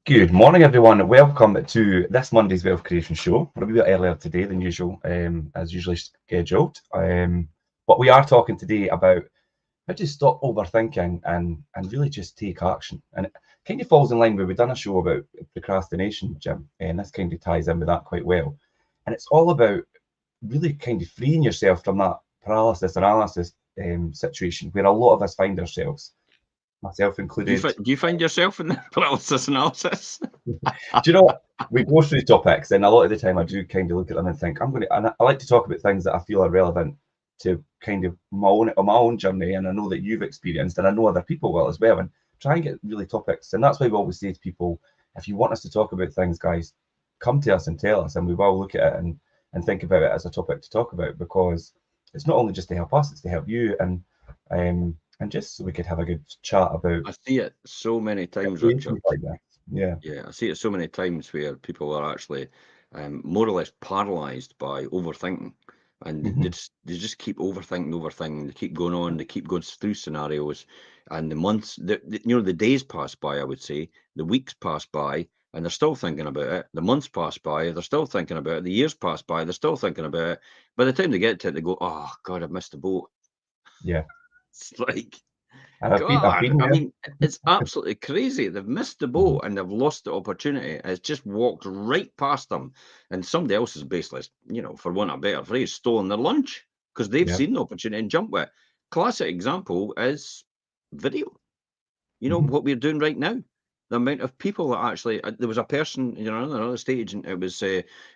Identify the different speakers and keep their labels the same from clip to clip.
Speaker 1: Good morning, everyone. Welcome to this Monday's Wealth Creation Show. We're a wee bit earlier today than usual, as usually scheduled. But we are talking today about how to stop overthinking and really just take action. And it kind of falls in line where we've done a show about procrastination, Jim, and this kind of ties in with that quite well. And it's all about really kind of freeing yourself from that paralysis analysis situation where a lot of us find ourselves, myself included.
Speaker 2: Do you find yourself in the paralysis analysis?
Speaker 1: Do you know what? We go through topics, and a lot of the time I do kind of look at them and think, and I like to talk about things that I feel are relevant to kind of my own journey, and I know that you've experienced, and I know other people will as well, and try and get really topics. And that's why we always say to people, if you want us to talk about things, guys, come to us and tell us, and we will look at it and think about it as a topic to talk about, because it's not only just to help us, it's to help you, and just so we could have a good chat about
Speaker 2: I see it so many times, Richard.
Speaker 1: situations like that. Yeah.
Speaker 2: Yeah, I see it so many times where people are actually more or less paralyzed by overthinking, and
Speaker 1: Hmm.
Speaker 2: they just keep overthinking. They keep going on. They keep going through scenarios, and the months, the days pass by. I would say the weeks pass by, and they're still thinking about it. The months pass by, they're still thinking about it. The years pass by, they're still thinking about it. By the time they get to it, they go, "Oh God, I've missed the boat."
Speaker 1: Yeah.
Speaker 2: It's like,
Speaker 1: And I've
Speaker 2: God,
Speaker 1: been
Speaker 2: I
Speaker 1: there.
Speaker 2: mean, it's absolutely crazy. They've missed the
Speaker 1: Mhm.
Speaker 2: boat and they've lost the opportunity. It's just walked right past them. And somebody else has basically, for want of a better phrase, stolen their lunch because they've
Speaker 1: Yeah.
Speaker 2: seen the opportunity and jumped with it. Classic example is video.
Speaker 1: Mhm.
Speaker 2: What we're doing right now. The amount of people that actually, there was a person, another state agent, it was,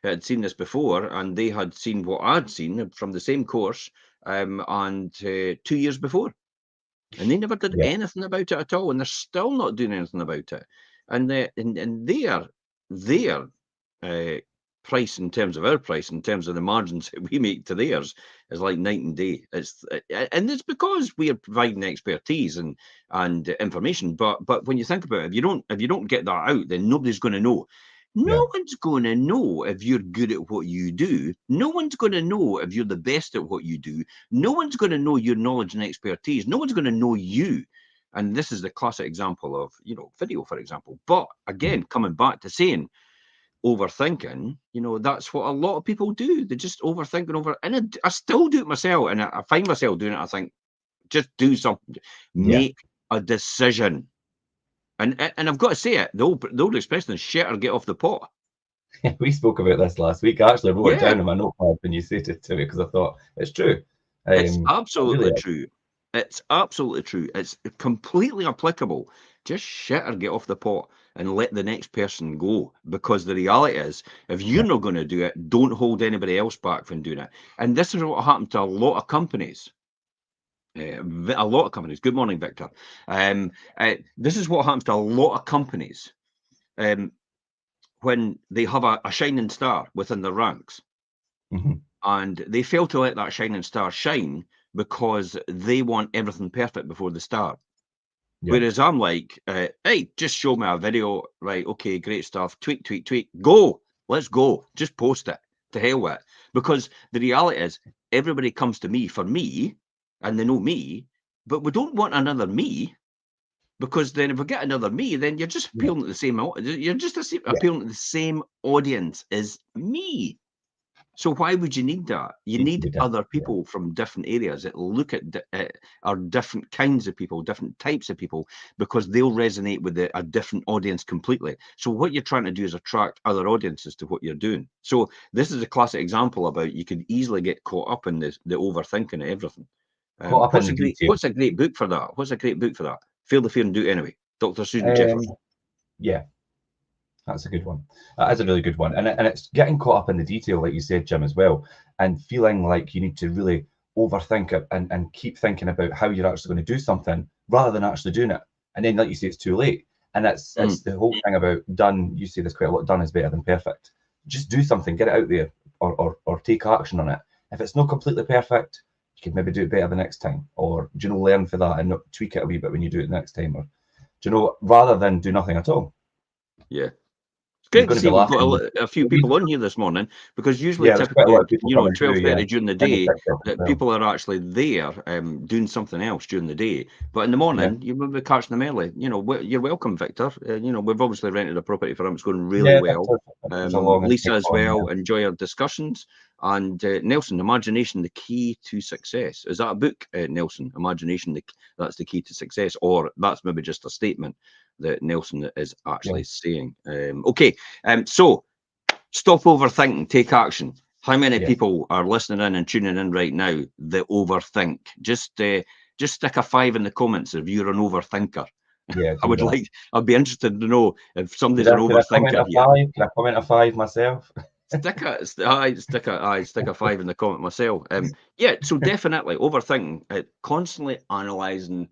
Speaker 2: had seen this before and they had seen what I'd seen from the same course and 2 years before. And they never did
Speaker 1: Yeah.
Speaker 2: anything about it at all, and they're still not doing anything about it. And their uh, price in terms of our price, in terms of the margins that we make to theirs, is like night and day. And it's because we are providing expertise and information. But when you think about it, if you don't get that out, then nobody's going to know.
Speaker 1: Yeah.
Speaker 2: No one's going to know if you're good at what you do. No one's going to know if you're the best at what you do. No one's going to know your knowledge and expertise. No one's going to know you. And this is the classic example of, video, for example. But
Speaker 1: Mhm.
Speaker 2: again, coming back to saying overthinking, that's what a lot of people do. They just overthink and over. And I still do it myself. And I find myself doing it. I think, just do something,
Speaker 1: Yeah.
Speaker 2: make a decision. And I've got to say it, the old expression is shit or get off the pot.
Speaker 1: We spoke about this last week. I actually wrote it
Speaker 2: Yeah.
Speaker 1: down in my notepad when you said it to me because I thought it's true.
Speaker 2: It's
Speaker 1: It really
Speaker 2: absolutely
Speaker 1: is.
Speaker 2: true. It's absolutely true. It's completely applicable. Just shit or get off the pot and let the next person go. Because the reality is, if you're
Speaker 1: Yeah.
Speaker 2: not going to do it, don't hold anybody else back from doing it. And this is what happened to a lot of companies. A lot of companies. Good morning, Victor. This is what happens to a lot of companies um, when they have a shining star within their ranks.
Speaker 1: Hmm.
Speaker 2: And they fail to let that shining star shine because they want everything perfect before the start.
Speaker 1: Yeah.
Speaker 2: Whereas I'm like, hey, just show me a video, right? Okay, great stuff. Tweak, tweak, tweak. Go. Let's go. Just post it. To hell with it. Because the reality is, everybody comes to me for me, and they know me, but we don't want another me. Because then, if we get another me, then you're just
Speaker 1: Yeah.
Speaker 2: appealing to the same. You're just
Speaker 1: Yeah.
Speaker 2: appealing to the same audience as me. So why would you need that? You
Speaker 1: Needs to
Speaker 2: need
Speaker 1: be different.
Speaker 2: other
Speaker 1: Yeah.
Speaker 2: people from different areas that look at are different kinds of people, different types of people, because they'll resonate with a different audience completely. So what you're trying to do is attract other audiences to what you're doing. So this is a classic example about you could easily get caught up in the overthinking of everything.
Speaker 1: Caught up in the detail.
Speaker 2: What's a great book for that? What's a great book for that? Feel the fear and do it anyway. Dr. Susan
Speaker 1: Um,
Speaker 2: Jeffers.
Speaker 1: yeah. That's a good one. That is a really good one. And it's getting caught up in the detail, like you said, Jim, as well, and feeling like you need to really overthink it and keep thinking about how you're actually going to do something rather than actually doing it. And then, like you say, it's too late. And it's
Speaker 2: Mm,
Speaker 1: the whole thing about done. You say this quite a lot. Done is better than perfect. Just do something, get it out there, or take action on it. If it's not completely perfect, you could maybe do it better the next time, or learn for that and not tweak it a wee bit when you do it the next time, or rather than do nothing at all.
Speaker 2: yeah. Great to
Speaker 1: going to
Speaker 2: see
Speaker 1: be
Speaker 2: we've got
Speaker 1: laughing.
Speaker 2: a few people on here this morning, because usually,
Speaker 1: Yeah, there's quite a
Speaker 2: typically,
Speaker 1: lot of people coming through. Yeah,
Speaker 2: 12:30 during the
Speaker 1: and the
Speaker 2: day,
Speaker 1: TikTok as
Speaker 2: that
Speaker 1: well.
Speaker 2: people are actually there doing something else during the day. But in the morning, you will be catching them early. You're welcome, Victor. We've obviously rented a property for him. It's going really
Speaker 1: Yeah,
Speaker 2: well.
Speaker 1: there's a long and
Speaker 2: Lisa
Speaker 1: quick
Speaker 2: as
Speaker 1: one,
Speaker 2: well. Enjoy our discussions. And Nelson, Imagination, the Key to Success. Is that a book, Nelson? Imagination, that's the key to success, or that's maybe just a statement that Nelson is actually saying. Okay, so stop overthinking, take action. How many
Speaker 1: Yeah.
Speaker 2: people are listening in and tuning in right now that overthink? Just stick a 5 in the comments if you're an overthinker.
Speaker 1: Yeah,
Speaker 2: I
Speaker 1: do
Speaker 2: would
Speaker 1: that.
Speaker 2: I'd be interested to know if somebody's an
Speaker 1: Could I comment
Speaker 2: overthinker
Speaker 1: a
Speaker 2: here.
Speaker 1: 5? Can I comment a 5 myself?
Speaker 2: Stick a 5 in the comment myself. Yeah, so definitely overthinking, constantly analysing.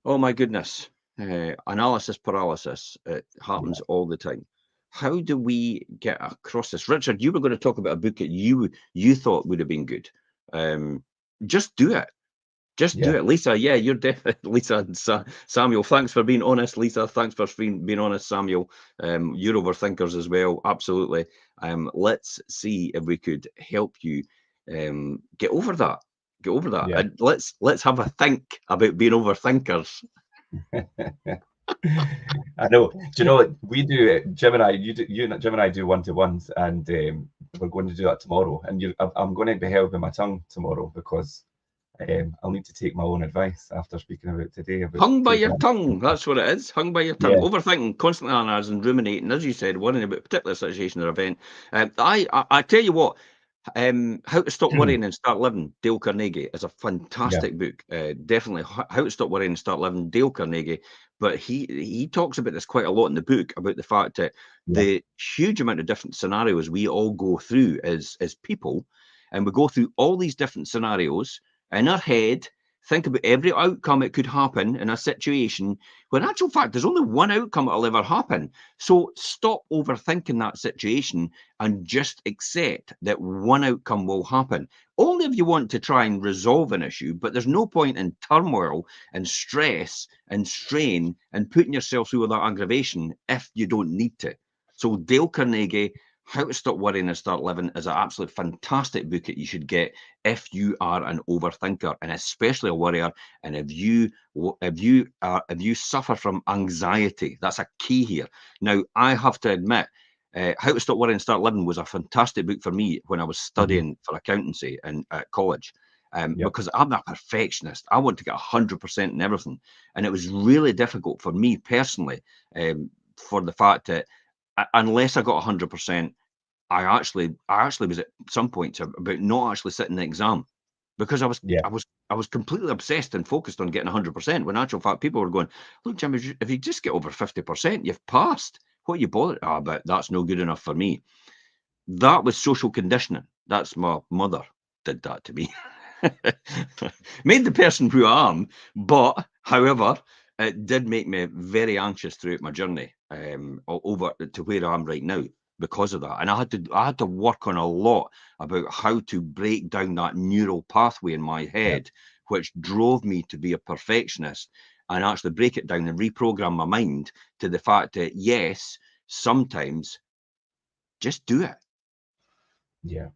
Speaker 2: Oh my goodness. Analysis paralysis. It happens all the time. How do we get across this? Richard, you were going to talk about a book that you thought would have been good. Just do it. Just do
Speaker 1: Yeah.
Speaker 2: it. Lisa, yeah, you're definitely Lisa and Samuel. Thanks for being honest, Lisa. Thanks for being honest, Samuel. You're overthinkers as well. Absolutely. Let's see if we could help you get over that. Get over that.
Speaker 1: Yeah.
Speaker 2: And let's have a think about being overthinkers.
Speaker 1: I know. Do you know what we do? Jim and I, Jim and I do one-to-ones, and we're going to do that tomorrow. And I'm going to be held by my tongue tomorrow because I'll need to take my own advice after speaking about today.
Speaker 2: Hung by your tongue. That's what it is. Hung by your tongue.
Speaker 1: Yeah.
Speaker 2: Overthinking, constantly analysing, ruminating, as you said, worrying about a particular situation or event. I tell you what, How to Stop Worrying and Start Living, Dale Carnegie, is a fantastic book. Definitely How to Stop Worrying and Start Living, Dale Carnegie. But he talks about this quite a lot in the book, about the fact that the huge amount of different scenarios we all go through as people, and we go through all these different scenarios in our head, think about every outcome it could happen in a situation, when in actual fact, there's only one outcome that'll ever happen. So stop overthinking that situation and just accept that one outcome will happen. Only if you want to try and resolve an issue, but there's no point in turmoil and stress and strain and putting yourself through all that aggravation if you don't need to. So Dale Carnegie, How to Stop Worrying and Start Living, is an absolutely fantastic book that you should get if you are an overthinker, and especially a worrier. And if you suffer from anxiety, that's a key here. Now, I have to admit, How to Stop Worrying and Start Living was a fantastic book for me when I was studying for accountancy at college. Because I'm a perfectionist. I want to get 100% in everything. And it was really difficult for me personally, for the fact that unless I got 100%, I actually was at some points about not actually sitting the exam, because I was completely obsessed and focused on getting 100%. When in actual fact, people were going, "Look, Jim, if you just get over 50%, you've passed. What are you bothered about? That's no good enough for me." That was social conditioning. That's my mother did that to me. Made the person who I am, but however, it did make me very anxious throughout my journey, over to where I am right now because of that. And I had to work on a lot about how to break down that neural pathway in my head, which drove me to be a perfectionist, and actually break it down and reprogram my mind to the fact that yes, sometimes just do it.
Speaker 1: Yeah.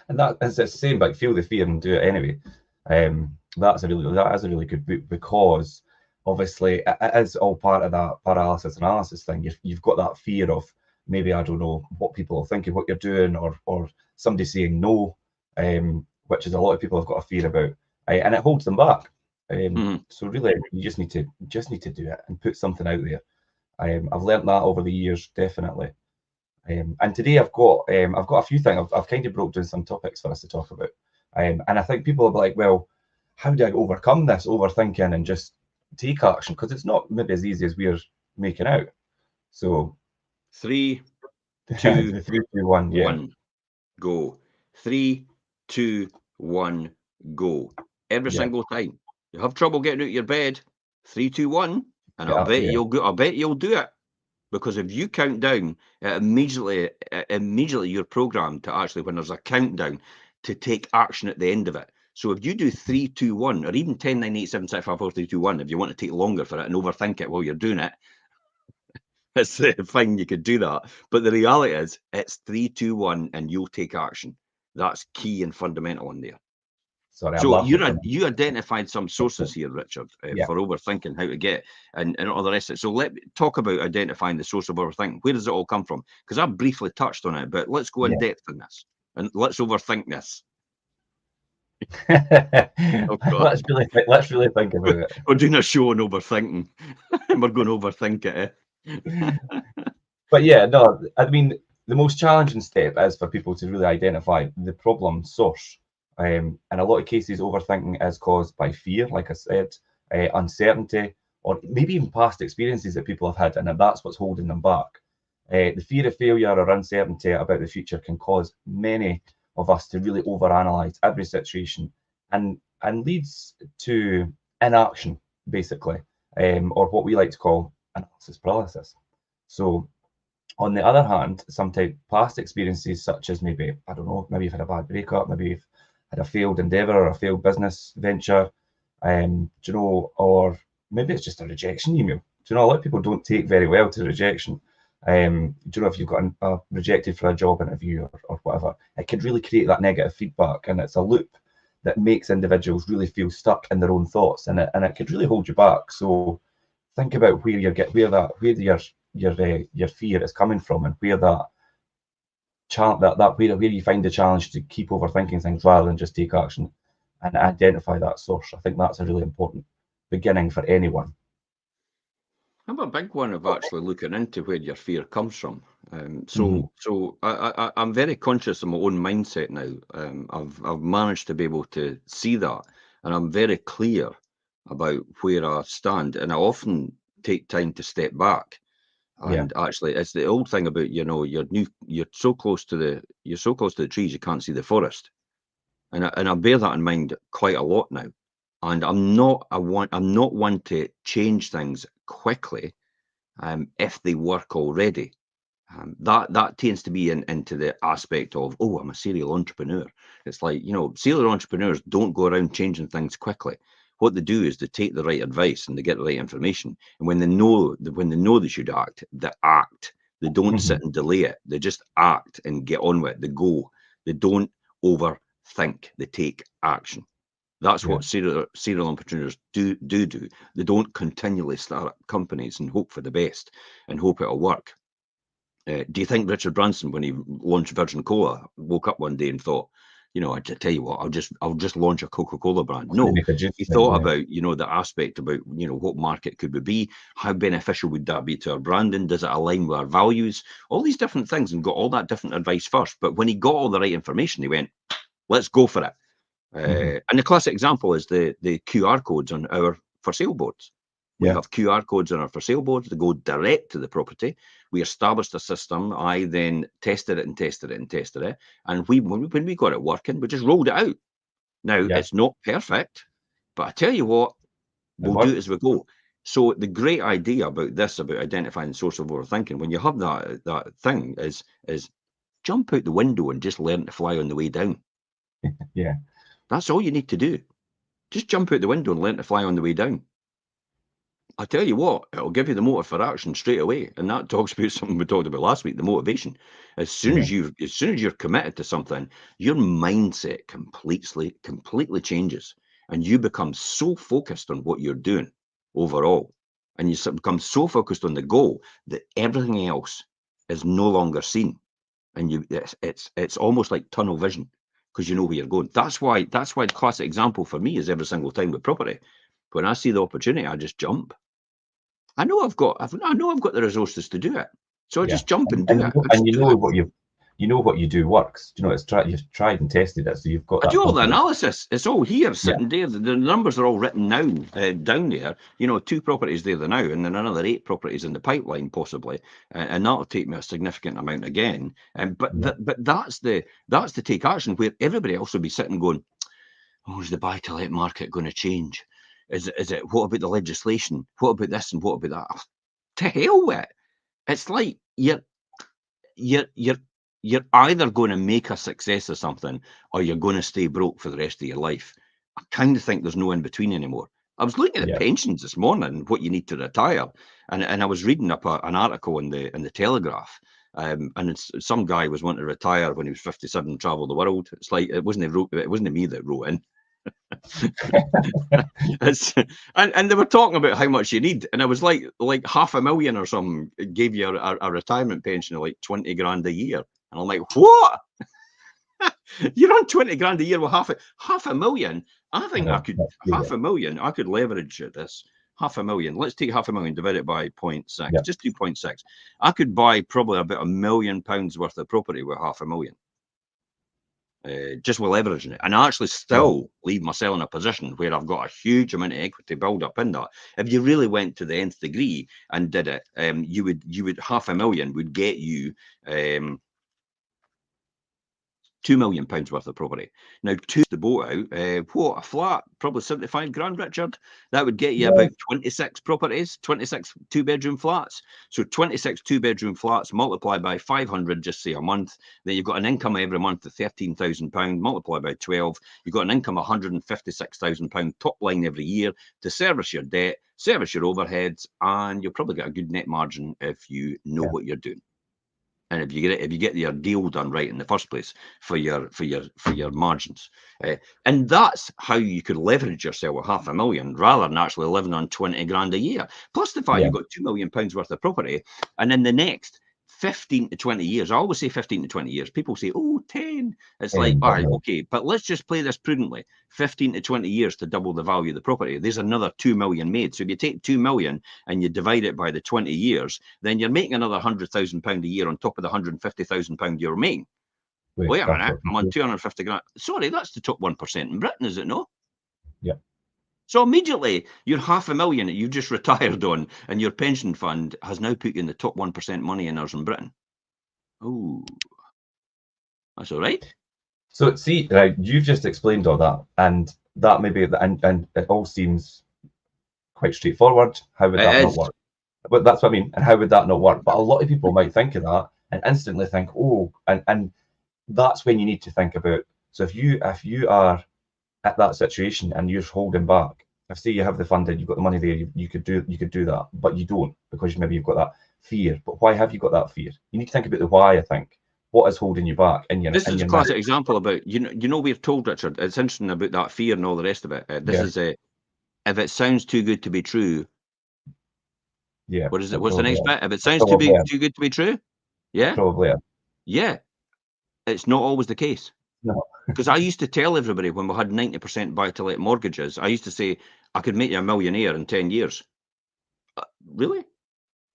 Speaker 1: And that is the same, like feel the fear and do it anyway. That is a really good book, because obviously it is all part of that paralysis analysis thing. You've got that fear of maybe, I don't know, what people are thinking, what you're doing, or somebody saying no, which is a lot of people have got a fear about, and it holds them back. So really, you just need to do it and put something out there. I've learnt that over the years, definitely. And today I've got a few things. I've kind of broke down some topics for us to talk about. And I think people will be like, well, how do I overcome this overthinking and just take action? Because it's not maybe as easy as we're making out. So
Speaker 2: 3, 2,
Speaker 1: the 3, 2, 1, yeah.
Speaker 2: 1, go. 3, 2, 1, go. Every single time. You have trouble getting out of your bed, 3, 2, 1, and I'll bet you'll do it. Because if you count down, immediately you're programmed to actually, when there's a countdown, to take action at the end of it. So if you do 3, 2, 1, or even 10, 9, 8, 7, 6, 5, 4, 3, 2, 1, if you want to take longer for it and overthink it while you're doing it, It's fine, you could do that. But the reality is, it's 3, 2, 1, and you'll take action. That's key and fundamental in there.
Speaker 1: Sorry, I'm
Speaker 2: So
Speaker 1: laughing.
Speaker 2: you identified some sources here, Richard,
Speaker 1: Yeah.
Speaker 2: for overthinking, how to get and all the rest of it. So let me talk about identifying the source of overthinking. Where does it all come from? Because I briefly touched on it, but let's go in
Speaker 1: Yeah.
Speaker 2: depth in this and let's overthink this. Oh, God.
Speaker 1: let's really think about it.
Speaker 2: We're doing a show on overthinking. We're going to overthink it.
Speaker 1: But yeah, no, I mean, the most challenging step is for people to really identify the problem source. In a lot of cases, overthinking is caused by fear, like I said, uncertainty, or maybe even past experiences that people have had, and that's what's holding them back. The fear of failure or uncertainty about the future can cause many of us to really overanalyze every situation, and leads to inaction, basically, or what we like to call analysis paralysis. So on the other hand, sometimes past experiences such as maybe, I don't know, maybe you've had a bad breakup, maybe you've had a failed endeavor or a failed business venture, or maybe it's just a rejection email. A lot of people don't take very well to rejection. If you've got rejected for a job interview or whatever, it can really create that negative feedback, and it's a loop that makes individuals really feel stuck in their own thoughts, and it could really hold you back. So think about where your fear is coming from, and where where you find the challenge to keep overthinking things rather than just take action and identify that source. I think that's a really important beginning for anyone.
Speaker 2: I'm a big one of actually looking into where your fear comes from. So I'm very conscious of my own mindset now. I've managed to be able to see that, and I'm very clear about where I stand. And I often take time to step back. And actually, it's the old thing about you're so close to the trees you can't see the forest. And I bear that in mind quite a lot now. And I'm not one to change things quickly if they work already. That tends to be into the aspect of, oh, I'm a serial entrepreneur. It's like, serial entrepreneurs don't go around changing things quickly. What they do is they take the right advice and they get the right information. And when they know they should act, they act. They don't sit and delay it. They just act and get on with it. They go. They don't overthink. They take action. That's what serial entrepreneurs do. They don't continually start up companies and hope for the best and hope it'll work. Do you think Richard Branson, when he launched Virgin Cola, woke up one day and thought, I tell you what, I'll just launch a Coca-Cola brand? No, he thought about, the aspect about, what market could we be? How beneficial would that be to our branding? Does it align with our values? All these different things, and got all that different advice first. But when he got all the right information, he went, let's go for it. And the classic example is the QR codes on our for sale boards. We have QR codes on our for sale boards that go direct to the property. We established a system. I then tested it. And when we got it working, we just rolled it out. Now, it's not perfect, but I tell you what, we'll do it as we go. So the great idea about this, about identifying the source of overthinking, when you have that thing, is jump out the window and just learn to fly on the way down. That's all you need to do. Just jump out the window and learn to fly on the way down. I tell you what, it'll give you the motive for action straight away. And that talks about something we talked about last week, the motivation. As soon as you're committed to something, your mindset completely changes. And you become so focused on what you're doing overall. And you become so focused on the goal that everything else is no longer seen. And it's almost like tunnel vision, because you know where you're going. That's why the classic example for me is every single time with property. When I see the opportunity, I just jump. I know I've got the resources to do it, so I just jump and do it.
Speaker 1: You know what you do works. You've tried and tested it, so you've got.
Speaker 2: I do all the analysis. It's all here, sitting there. The numbers are all written down there. 2 properties there now, and then another 8 properties in the pipeline possibly, and that'll take me a significant amount again. But that's the take action, where everybody else will be sitting going, "Oh, is the buy-to-let market going to change? Is it? What about the legislation? What about this and what about that?" Oh, to hell with it. It's like you're either going to make a success of something, or you're going to stay broke for the rest of your life. I kind of think there's no in between anymore. I was looking at
Speaker 1: Yeah.
Speaker 2: pensions this morning, what you need to retire, and I was reading up an article in the Telegraph, and some guy was wanting to retire when he was 57, travel the world. It's like it wasn't me that wrote in. And they were talking about how much you need, and I was like $500,000 or something gave you a retirement pension of like 20 grand a year, and I'm like, what? You're on 20 grand a year with half a million. I think I could half a million. I could leverage this $500,000. Let's take $500,000, divide it by 0.6,
Speaker 1: Yeah.
Speaker 2: just do 0.6. I could buy probably about £1 million worth of property with $500,000. Just with leveraging it, and I actually still leave myself in a position where I've got a huge amount of equity build up in that. If you really went to the nth degree and did it, you would $500,000 would get you £2 million worth of property. Now, the boat out, what, a flat, probably 75 grand, Richard? That would get you about 26 properties, 26 two-bedroom flats. So 26 two-bedroom flats multiplied by 500, just say a month. Then you've got an income every month of £13,000, multiplied by 12. You've got an income of £156,000 top line every year to service your debt, service your overheads, and you'll probably get a good net margin if you know what you're doing. And if you get your deal done right in the first place for your margins, and that's how you could leverage yourself with $500,000 rather than actually living on 20 grand a year. Plus the fact you've got £2 million worth of property, and in the next 15 to 20 years, I always say 15 to 20 years. People say, oh, 10. It's like, all right, okay, but let's just play this prudently. 15 to 20 years to double the value of the property. There's another 2 million made. So if you take 2 million and you divide it by the 20 years, then you're making another £100,000 a year on top of the £150,000 you're making. Wait a minute, I'm on 250 grand. Sorry, that's the top 1% in Britain, is it not?
Speaker 1: Yeah.
Speaker 2: So immediately, your $500,000 that you just retired on and your pension fund has now put you in the top 1% money earners in Britain. Oh, that's all right.
Speaker 1: So see, right, you've just explained all that, and that maybe, and it all seems quite straightforward. How would that not work? But that's what I mean. And how would that not work? But a lot of people might think of that and instantly think, oh, and that's when you need to think about. So if you are at that situation and you're holding back, if say you have the funding, you've got the money there, you could do that, but you don't because maybe you've got that fear. But why have you got that fear? You need to think about the why. I think what is holding you back.
Speaker 2: This is a classic example about we've told Richard. It's interesting about that fear and all the rest of it. This is if it sounds too good to be true.
Speaker 1: Yeah.
Speaker 2: What is it? What's the next bit? If it sounds too good to be true. Yeah.
Speaker 1: Probably.
Speaker 2: Yeah. It's not always the case.
Speaker 1: No.
Speaker 2: Because I used to tell everybody when we had 90% buy-to-let mortgages, I used to say, I could make you a millionaire in 10 years. Really?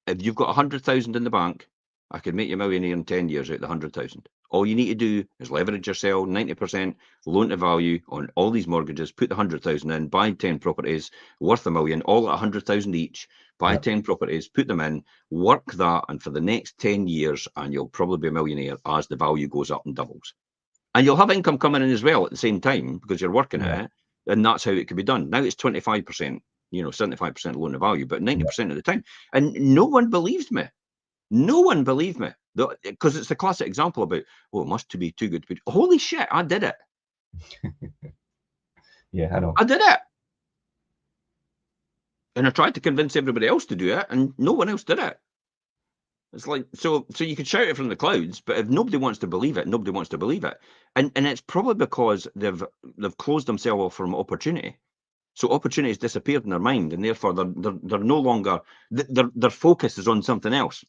Speaker 2: If you've got 100,000 in the bank, I could make you a millionaire in 10 years out of the 100,000. All you need to do is leverage yourself, 90% loan to value on all these mortgages, put the 100,000 in, buy 10 properties worth $1 million, all at 100,000 each, buy 10 properties, put them in, work that, and for the next 10 years, and you'll probably be a millionaire as the value goes up and doubles. And you'll have income coming in as well at the same time because you're working at it, and that's how it can be done. Now it's 25%, 75% loan to value, but 90% of the time. And no one believes me. No one believed me because it's the classic example about, it must be too good to be. Holy shit, I did it.
Speaker 1: Yeah, I know.
Speaker 2: I did it. And I tried to convince everybody else to do it, and no one else did it. It's like, so you could shout it from the clouds, but if nobody wants to believe it, nobody wants to believe it. And it's probably because they've closed themselves off from opportunity. So opportunity has disappeared in their mind, and therefore they're no longer, their focus is on something else.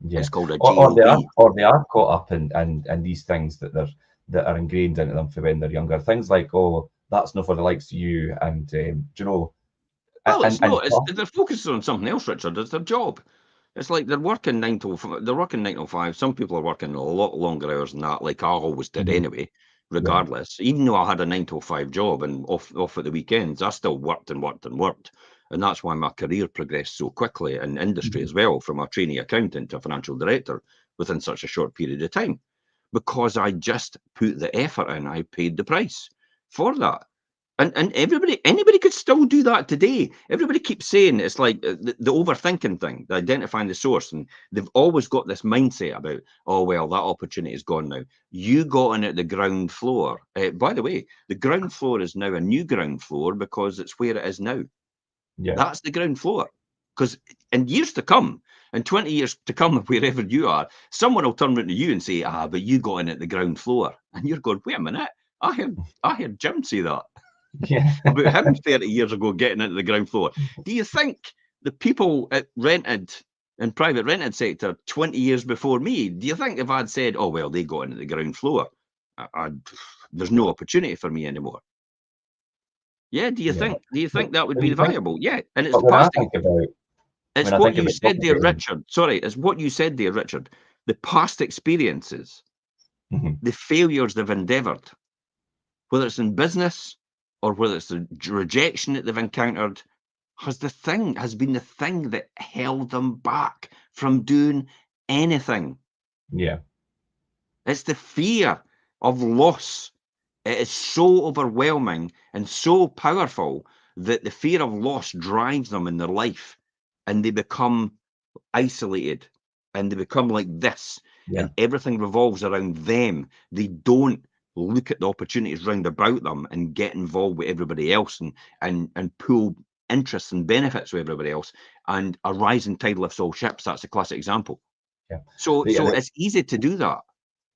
Speaker 1: Yeah.
Speaker 2: It's called a
Speaker 1: or
Speaker 2: GOD.
Speaker 1: they are caught up in these things that are ingrained into them for when they're younger. Things like, oh, that's not for the likes of you, and
Speaker 2: Well, it's not. They're focused on something else, Richard. It's their job. It's like they're working 9 to 5. Some people are working a lot longer hours than that, like I always did anyway, regardless. Even though I had a 9 to 5 job and off at the weekends, I still worked and worked and worked. And that's why my career progressed so quickly in industry as well, from a trainee accountant to a financial director within such a short period of time. Because I just put the effort in, I paid the price for that. And anybody could still do that today. Everybody keeps saying it's like the overthinking thing, the identifying the source, and they've always got this mindset about, oh well, that opportunity is gone now. You got in at the ground floor. By the way, the ground floor is now a new ground floor because it's where it is now.
Speaker 1: Yeah.
Speaker 2: That's the ground floor. Because in years to come, in 20 years to come, wherever you are, someone will turn around to you and say, but you got in at the ground floor. And you're going, wait a minute, I heard Jim say that
Speaker 1: Yeah.
Speaker 2: about him 30 years ago getting into the ground floor. Do you think the people at rented and private rented sector 20 years before me, do you think if I'd said, oh, well, they got into the ground floor, there's no opportunity for me anymore? Yeah, do you
Speaker 1: Yeah.
Speaker 2: think that would
Speaker 1: When
Speaker 2: be
Speaker 1: you think,
Speaker 2: viable? Yeah, and it's
Speaker 1: but
Speaker 2: the
Speaker 1: when I
Speaker 2: past.
Speaker 1: think about
Speaker 2: It's
Speaker 1: when I
Speaker 2: what
Speaker 1: think
Speaker 2: you
Speaker 1: about
Speaker 2: said there,
Speaker 1: motivating,
Speaker 2: Richard. Sorry, it's what you said there, Richard. The past experiences,
Speaker 1: Mhm.
Speaker 2: the failures they've endeavoured, whether it's in business or whether it's the rejection that they've encountered, has been the thing that held them back from doing anything.
Speaker 1: Yeah.
Speaker 2: It's the fear of loss. It is so overwhelming and so powerful that the fear of loss drives them in their life, and they become isolated, and they become like this,
Speaker 1: Yeah.
Speaker 2: and everything revolves around them. They don't look at the opportunities round about them and get involved with everybody else and pull interests and benefits with everybody else. And a rising tide lifts all ships. That's a classic example.
Speaker 1: Yeah.
Speaker 2: So
Speaker 1: But yeah,
Speaker 2: it's easy to do that.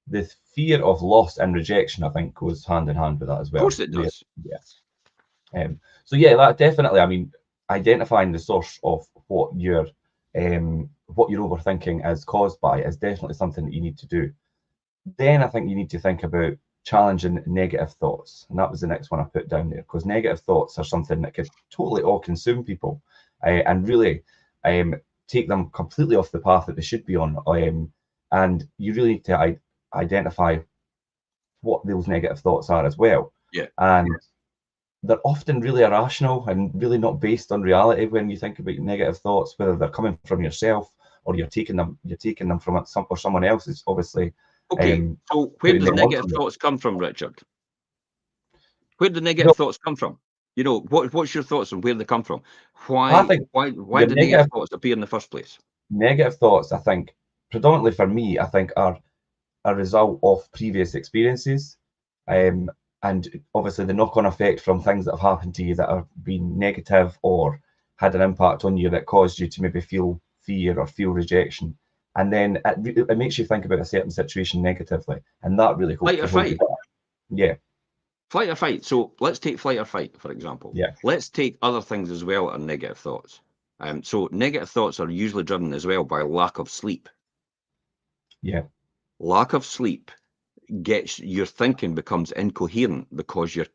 Speaker 1: the fear of loss and rejection, I think, goes hand in hand with that as
Speaker 2: Of
Speaker 1: well.
Speaker 2: course it
Speaker 1: Really.
Speaker 2: does.
Speaker 1: Yeah. So yeah, that definitely. I mean, identifying the source of what you're overthinking is caused by is definitely something that you need to do. Then I think you need to think about challenging negative thoughts, and that was the next one I put down there, because negative thoughts are something that could totally all consume people, and really take them completely off the path that they should be on. And you really need to identify what those negative thoughts are as well.
Speaker 2: Yeah.
Speaker 1: And they're often really irrational and really not based on reality when you think about negative thoughts, whether they're coming from yourself or you're taking them from someone else. It's obviously
Speaker 2: Okay. So where
Speaker 1: putting
Speaker 2: does
Speaker 1: them
Speaker 2: negative
Speaker 1: onto you.
Speaker 2: thoughts come from, Richard? Where do
Speaker 1: No,
Speaker 2: negative thoughts come from? You know, what's your thoughts on where they come from?
Speaker 1: I
Speaker 2: Why
Speaker 1: think
Speaker 2: why
Speaker 1: your
Speaker 2: did negative thoughts appear in the first place?
Speaker 1: negative thoughts, I think, predominantly for me, I think are a result of previous experiences, um, and obviously the knock-on effect from things that have happened to you that have been negative or had an impact on you that caused you to maybe feel fear or feel rejection, and then it makes you think about a certain situation negatively, and that really
Speaker 2: Flight or
Speaker 1: holds you
Speaker 2: fight.
Speaker 1: back. Yeah,
Speaker 2: Flight or fight. So let's take flight or fight, for example.
Speaker 1: yeah,
Speaker 2: Let's take other things as well are negative thoughts. So negative thoughts are usually driven as well by lack of sleep.
Speaker 1: yeah,
Speaker 2: Lack of sleep gets your thinking becomes incoherent because you're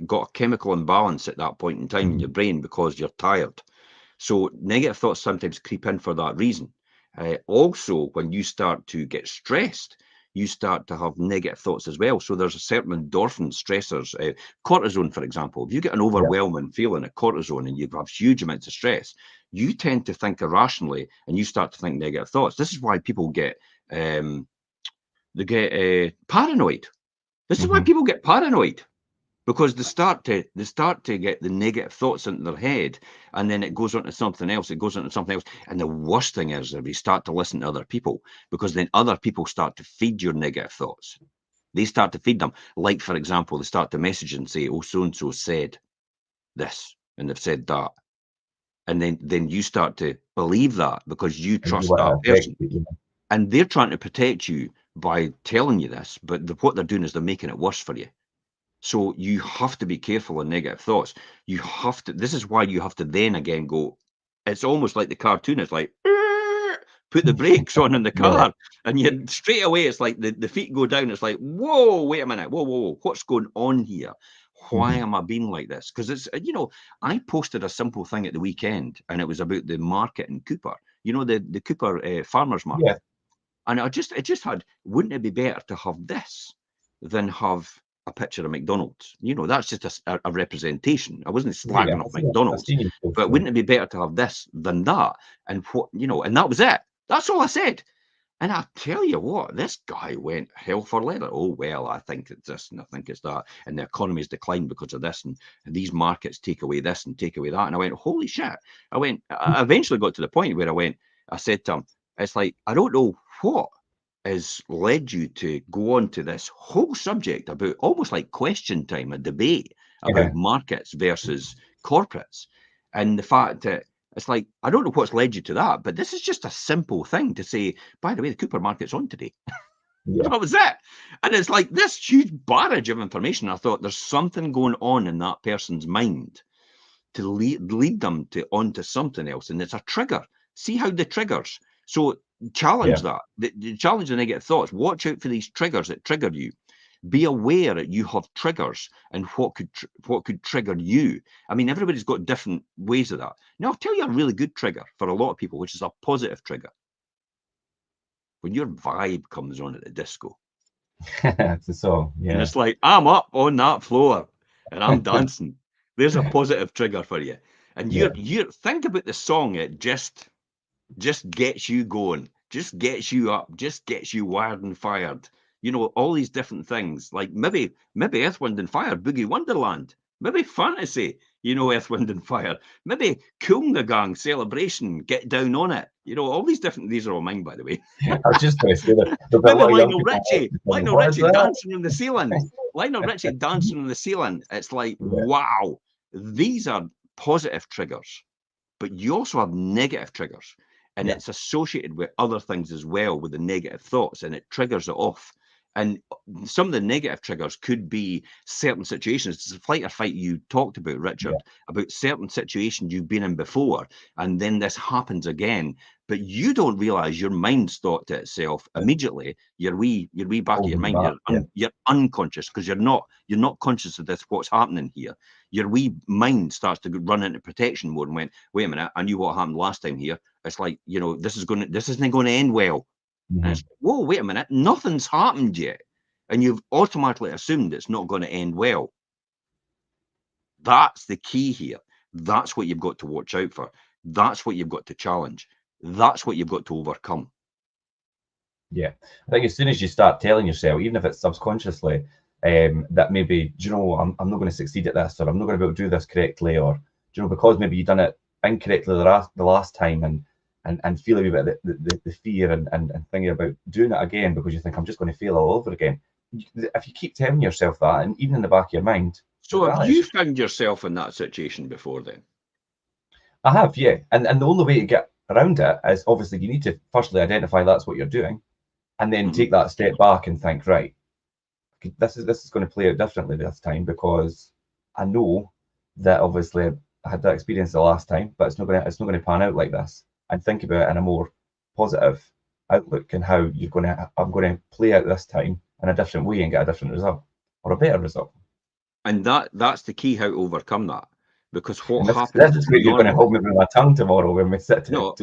Speaker 2: got a chemical imbalance at that point in time in
Speaker 1: mhm,
Speaker 2: your brain because you're tired. So negative thoughts sometimes creep in for that reason. Also, when you start to get stressed, you start to have negative thoughts as well. So there's a certain endorphin stressors, cortisone, for example. If you get an
Speaker 1: yeah,
Speaker 2: overwhelming feeling of cortisone and you have huge amounts of stress, you tend to think irrationally and you start to think negative thoughts. This is why people get paranoid. This is why
Speaker 1: mhm,
Speaker 2: people get paranoid because they start to get the negative thoughts into their head, and then it goes on to something else. It goes on to something else, and the worst thing is if you start to listen to other people, because then other people start to feed your negative thoughts. They start to feed them. Like for example, they start to message and say, "Oh, so and so said this, and they've said that," and then you start to believe that because you
Speaker 1: and you
Speaker 2: trust
Speaker 1: want
Speaker 2: that
Speaker 1: to affect
Speaker 2: person.
Speaker 1: it,
Speaker 2: And they're trying to protect you by telling you this, but what they're doing is they're making it worse for you. So you have to be careful of negative thoughts. You have to. This is why you have to then again go. It's almost like the cartoon. It's like put the brakes on in the
Speaker 1: yeah,
Speaker 2: car, and you straight away. It's like the feet go down. It's like whoa, wait a minute, whoa, whoa, whoa, what's going on here? Why
Speaker 1: mhm,
Speaker 2: am I being like this? Because it's I posted a simple thing at the weekend, and it was about the market in Cooper. You know the Cooper farmers
Speaker 1: yeah,
Speaker 2: market. And it just had, wouldn't it be better to have this than have a picture of McDonald's? You know, that's just a representation. I wasn't
Speaker 1: yeah.
Speaker 2: slagging off
Speaker 1: I've
Speaker 2: McDonald's,
Speaker 1: seen you post
Speaker 2: but
Speaker 1: them.
Speaker 2: wouldn't it be better to have this than that? And and that was it. That's all I said. And I tell you what, this guy went hell for leather. Oh, well, I think it's this and I think it's that. And the economy's declined because of this. And these markets take away this and take away that. And I went, holy shit. I eventually got to the point where I said to him, it's like, I don't know what has led you to go on to this whole subject about almost like question time, a debate about markets versus corporates. And the fact that it's like, I don't know what's led you to that, but this is just a simple thing to say, by the way, the Cooper market's on today.
Speaker 1: Yeah.
Speaker 2: That was it. And it's like this huge barrage of information. I thought there's something going on in that person's mind to lead them onto something else. And it's a trigger. See how the triggers. So challenge that. Challenge the negative thoughts. Watch out for these triggers that trigger you. Be aware that you have triggers and what could trigger you. I mean, everybody's got different ways of that. Now, I'll tell you a really good trigger for a lot of people, which is a positive trigger. When your vibe comes on at the disco.
Speaker 1: It's a song, yeah.
Speaker 2: And it's like, I'm up on that floor and I'm dancing. There's a positive trigger for you. And you think about the song, it just gets you going, just gets you up, just gets you wired and fired. You know, all these different things, like maybe Earth, Wind and Fire, Boogie Wonderland, maybe fantasy, you know, Earth, Wind and Fire, maybe Cool Gang, Celebration, Get Down on It. You know, all these different, these are all mine, by the way.
Speaker 1: I was just going to say that.
Speaker 2: Maybe Lionel Richie dancing on the ceiling. Lionel Richie dancing on the ceiling. It's like, wow, these are positive triggers, but you also have negative triggers. And it's associated with other things as well, with the negative thoughts, and it triggers it off. And some of the negative triggers could be certain situations. It's a flight or fight you talked about, Richard, about certain situations you've been in before, and then this happens again. But you don't realize your mind's thought to itself immediately. Your wee back of your mind, you're unconscious because you're not conscious of this, what's happening here. Your wee mind starts to run into protection mode and went, wait a minute, I knew what happened last time here. It's like, you know, this isn't going to end well. And it's, whoa, wait a minute, nothing's happened yet. And you've automatically assumed it's not going to end well. That's the key here. That's what you've got to watch out for. That's what you've got to challenge. That's what you've got to overcome.
Speaker 1: Yeah. I think as soon as you start telling yourself, even if it's subconsciously, that maybe, do you know, I'm not going to succeed at this, or I'm not going to be able to do this correctly, or, do you know, because maybe you've done it incorrectly the last time, and feel a wee bit the fear and thinking about doing it again because you think I'm just going to fail all over again. If you keep telling yourself that, and even in the back of your mind.
Speaker 2: So have you found yourself in that situation before then?
Speaker 1: I have, yeah. And the only way to get around it is obviously you need to firstly identify that's what you're doing, and then take that step back and think, right, this is going to play out differently this time because I know that obviously I had that experience the last time, but it's not going to pan out like this. And think about it in a more positive outlook and how I'm going to play out this time in a different way and get a different result or a better result.
Speaker 2: And that's the key, how to overcome that. Because what happens?
Speaker 1: This is where you're going to hold me with my tongue tomorrow when we sit
Speaker 2: what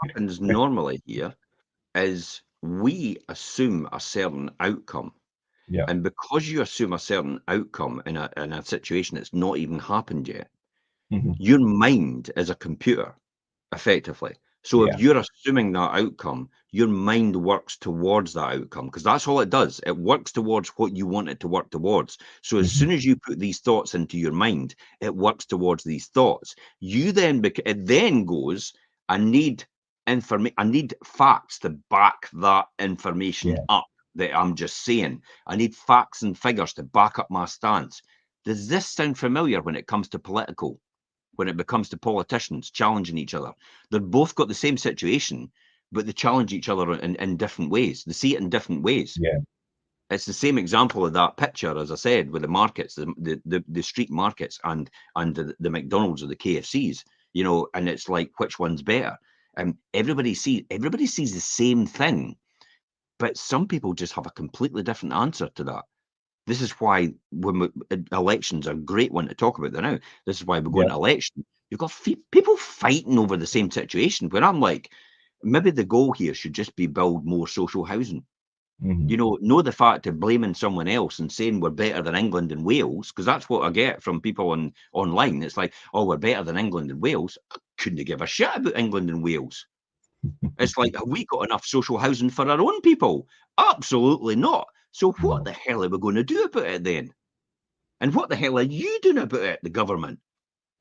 Speaker 2: happens normally here is we assume a certain outcome.
Speaker 1: Yeah.
Speaker 2: And because you assume a certain outcome in a situation that's not even happened yet, your mind is a computer, effectively. So if you're assuming that outcome, your mind works towards that outcome because that's all it does. It works towards what you want it to work towards. So as soon as you put these thoughts into your mind, it works towards these thoughts. It then goes, I need information. I need facts to back that information up that I'm just saying. I need facts and figures to back up my stance. Does this sound familiar when it comes to political? When it becomes to politicians challenging each other, they've both got the same situation, but they challenge each other in different ways. They see it in different ways.
Speaker 1: Yeah,
Speaker 2: it's the same example of that picture, as I said, with the markets, the street markets, and the McDonald's or the KFCs. You know, and it's like, which one's better? And everybody sees the same thing, but some people just have a completely different answer to that. This is why elections are a great one to talk about now. This is why we go into election. You've got people fighting over the same situation. Where I'm like, maybe the goal here should just be build more social housing. You know the fact of blaming someone else and saying we're better than England and Wales, because that's what I get from people online. It's like, oh, we're better than England and Wales. I couldn't give a shit about England and Wales. It's like, have we got enough social housing for our own people? Absolutely not. So what the hell are we going to do about it then? And what the hell are you doing about it, the government?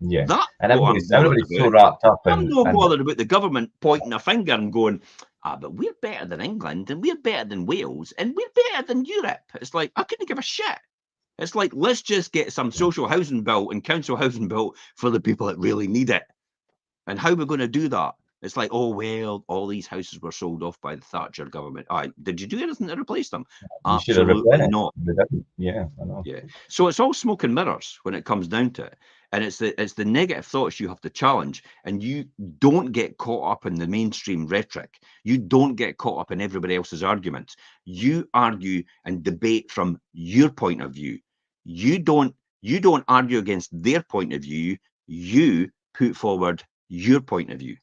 Speaker 1: Yeah.
Speaker 2: That's
Speaker 1: And
Speaker 2: what I'm bothered
Speaker 1: everybody's so
Speaker 2: about.
Speaker 1: wrapped up
Speaker 2: I'm
Speaker 1: in,
Speaker 2: not bothered about the government pointing a finger and going, but we're better than England and we're better than Wales and we're better than Europe. It's like, I couldn't give a shit. It's like, let's just get some social housing built and council housing built for the people that really need it. And how we're going to do that? It's like, oh, well, all these houses were sold off by the Thatcher government. Did you do anything to replace them?
Speaker 1: you should have
Speaker 2: Absolutely
Speaker 1: replenished.
Speaker 2: not.
Speaker 1: They didn't. Yeah, I know.
Speaker 2: Yeah. So it's all smoke and mirrors when it comes down to it. And it's the negative thoughts you have to challenge. And you don't get caught up in the mainstream rhetoric. You don't get caught up in everybody else's arguments. You argue and debate from your point of view. You don't argue against their point of view. You put forward your point of view.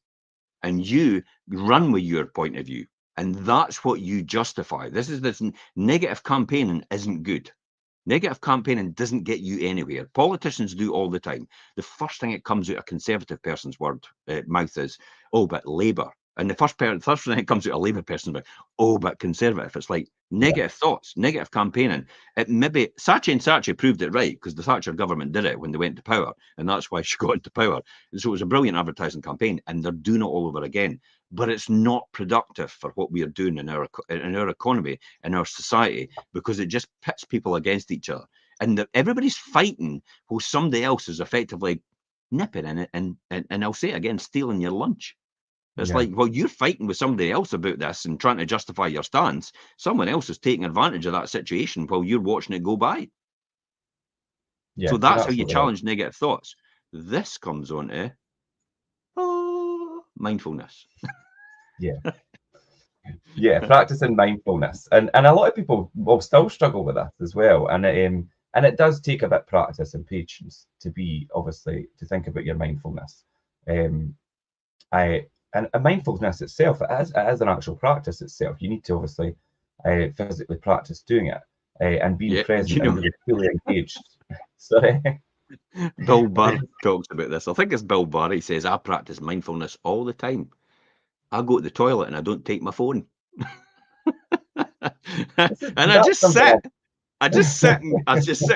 Speaker 2: And you run with your point of view. And that's what you justify. This negative campaigning isn't good. Negative campaigning doesn't get you anywhere. Politicians do all the time. The first thing that comes out a conservative person's mouth is, oh, but Labour. And the first thing that comes out a Labour person's mouth, oh, but Conservative. It's like negative thoughts, negative campaigning. It maybe Saatchi proved it right because the Thatcher government did it when they went to power, and that's why she got into power. And so it was a brilliant advertising campaign, and they're doing it all over again. But it's not productive for what we are doing in our economy, in our society, because it just pits people against each other. And everybody's fighting while somebody else is effectively nipping in it and I'll say it again, stealing your lunch. It's like, well, you're fighting with somebody else about this and trying to justify your stance. Someone else is taking advantage of that situation while you're watching it go by.
Speaker 1: Yeah,
Speaker 2: So
Speaker 1: you're
Speaker 2: that's how you
Speaker 1: absolutely right.
Speaker 2: challenge negative thoughts. This comes on to mindfulness.
Speaker 1: Yeah, practicing mindfulness, and a lot of people will still struggle with that as well, and it does take a bit of practice and patience to be obviously to think about your mindfulness. I and mindfulness itself, it is an actual practice itself. You need to obviously physically practice doing it and being present and being fully engaged. Sorry.
Speaker 2: Bill Burr talks about this. I think it's Bill Burr. He says, I practice mindfulness all the time. I go to the toilet and I don't take my phone. And I just sit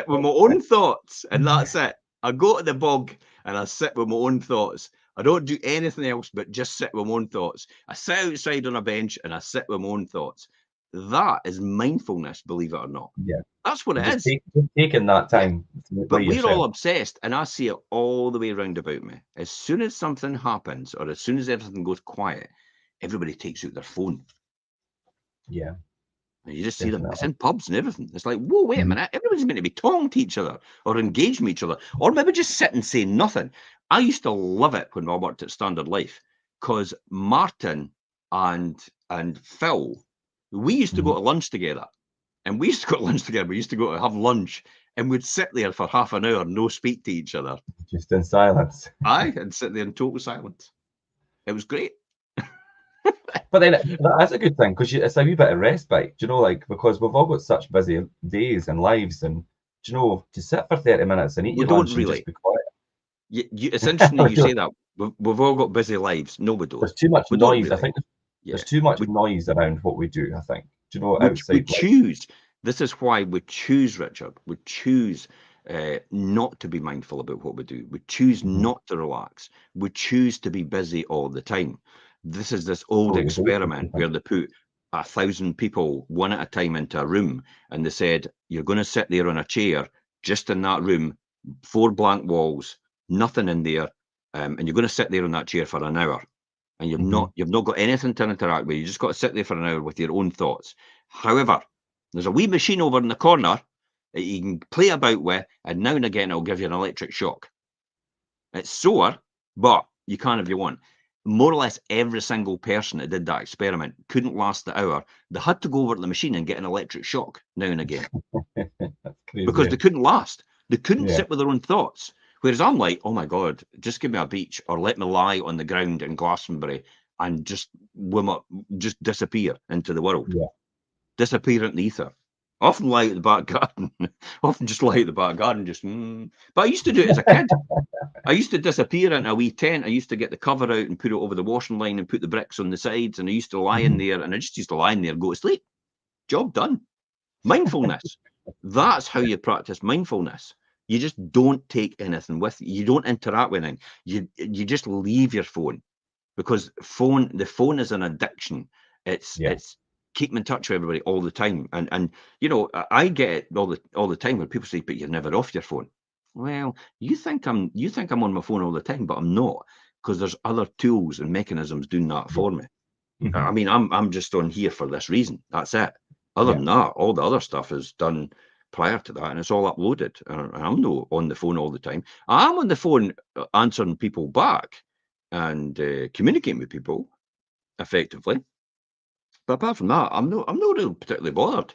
Speaker 2: with my own thoughts, and that's it. I go to the bog and I sit with my own thoughts. I don't do anything else but just sit with my own thoughts. I sit outside on a bench and I sit with my own thoughts. That is mindfulness, believe it or not.
Speaker 1: Yeah,
Speaker 2: That's what it is.
Speaker 1: Taking that time.
Speaker 2: But we're all obsessed, and I see it all the way around about me. As soon as something happens, or as soon as everything goes quiet, everybody takes out their phone.
Speaker 1: Yeah.
Speaker 2: And you just see them. It's in pubs and everything. It's like, whoa, wait a minute. Everybody's meant to be talking to each other or engaging with each other, or maybe just sit and say nothing. I used to love it when I worked at Standard Life because Martin and Phil, we used to go to lunch together. And we used to go to lunch together. We used to go to have lunch and we'd sit there for half an hour, no speak to each other.
Speaker 1: Just in silence.
Speaker 2: Aye, and sit there in total silence. It was great.
Speaker 1: But then that's a good thing because it's a wee bit of respite, do you know, like because we've all got such busy days and lives, and do you know, to sit for 30 minutes and eat your lunch and just be quiet.
Speaker 2: It's interesting that you say that. We've all got busy lives. No, we don't.
Speaker 1: There's too much noise. I think there's too much noise around what we do. I think. Do you know, outside?
Speaker 2: We choose. This is why we choose, Richard. We choose not to be mindful about what we do. We choose not to relax. We choose to be busy all the time. This is this old experiment where they put 1,000 people one at a time into a room, and they said, you're going to sit there on a chair just in that room, 4 blank walls, nothing in there, and you're going to sit there on that chair for an hour. And you've not got anything to interact with. You just got to sit there for an hour with your own thoughts. However, there's a wee machine over in the corner that you can play about with, and now and again it'll give you an electric shock. It's sore, but you can if you want. More or less every single person that did that experiment couldn't last the hour. They had to go over to the machine and get an electric shock now and again.
Speaker 1: That's crazy.
Speaker 2: Because they couldn't last. They couldn't sit with their own thoughts. Whereas I'm like, oh my God, just give me a beach or let me lie on the ground in Glastonbury and just disappear into the world.
Speaker 1: Yeah.
Speaker 2: Disappear into the ether. Often lie at the back garden. Often just lie at the back garden, just. But I used to do it as a kid. I used to disappear into a wee tent. I used to get the cover out and put it over the washing line and put the bricks on the sides. And I used to lie in there, and I just used to lie in there and go to sleep. Job done. Mindfulness. That's how you practice mindfulness. You just don't take anything with you. You don't interact with anything. You just leave your phone, because the phone is an addiction. It's keeping in touch with everybody all the time. And you know, I get it all the time when people say, but you're never off your phone. Well, you think I'm on my phone all the time, but I'm not, because there's other tools and mechanisms doing that for me. I mean, I'm just on here for this reason. That's it. Other than that, all the other stuff is done prior to that, and it's all uploaded. And I'm not on the phone all the time. I'm on the phone answering people back and communicating with people effectively. But apart from that, I'm not really particularly bothered.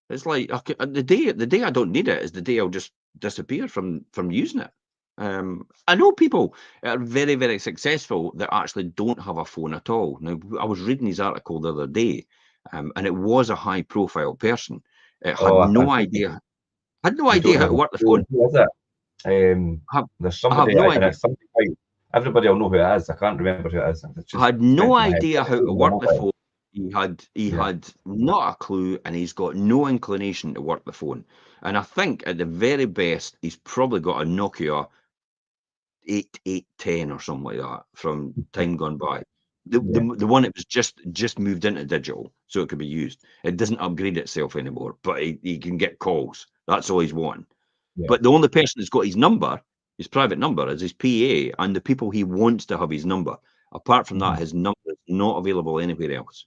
Speaker 2: It's like the day I don't need it is the day I'll just disappear from using it. I know people that are very, very successful that actually don't have a phone at all. Now, I was reading his article the other day, and it was a high-profile person. It had
Speaker 1: Oh,
Speaker 2: no
Speaker 1: I think
Speaker 2: idea. Had no
Speaker 1: you don't
Speaker 2: idea how
Speaker 1: have
Speaker 2: to
Speaker 1: a
Speaker 2: work the phone.
Speaker 1: clue. Who is it?
Speaker 2: I
Speaker 1: There's
Speaker 2: I have
Speaker 1: somebody,
Speaker 2: no
Speaker 1: and
Speaker 2: idea.
Speaker 1: it's somebody quite. Everybody will know who it is. I can't remember who it is. It's
Speaker 2: I
Speaker 1: just
Speaker 2: had no
Speaker 1: sent to my head.
Speaker 2: idea how to
Speaker 1: Using a
Speaker 2: work the
Speaker 1: mobile.
Speaker 2: phone. He
Speaker 1: Yeah.
Speaker 2: had not a clue, and he's got no inclination to work the phone. And I think at the very best, he's probably got a Nokia 8810 or something like that from time gone by. The
Speaker 1: Yeah.
Speaker 2: the one that was just moved into digital, so it could be used. It doesn't upgrade itself anymore, but he can get calls. That's all he's wanting.
Speaker 1: Yeah.
Speaker 2: But the only person that's got his number, his private number, is his PA and the people he wants to have his number. Apart from that, his number is not available anywhere else.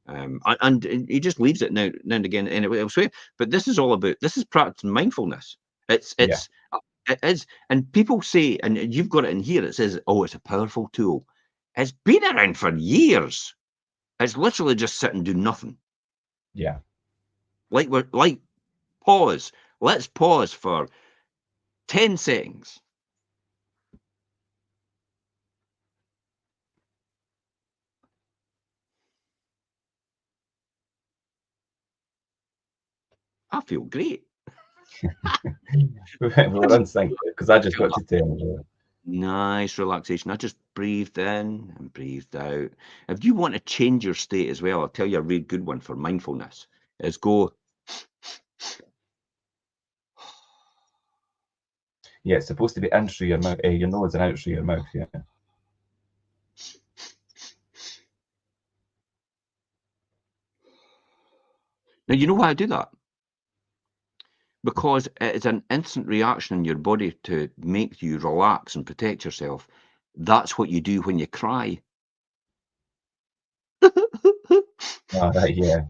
Speaker 2: And he just leaves it now and again anywhere elsewhere. But this is practicing mindfulness. It's
Speaker 1: Yeah.
Speaker 2: it's it is, and people say, and you've got it in here. It says, "Oh, it's a powerful tool." It's been around for years. It's literally just sitting doing nothing.
Speaker 1: Yeah.
Speaker 2: Like pause. Let's pause for 10 seconds. I feel great.
Speaker 1: We're in sync because I just got to tell you.
Speaker 2: Nice relaxation. I just breathed in and breathed out. If you want to change your state as well, I'll tell you a really good one for mindfulness is go.
Speaker 1: Yeah, it's supposed to be in through your mouth, your nose and out through your mouth. Yeah.
Speaker 2: Now, you know why I do that? Because it is an instant reaction in your body to make you relax and protect yourself. That's what you do when you cry.
Speaker 1: All right. Yeah.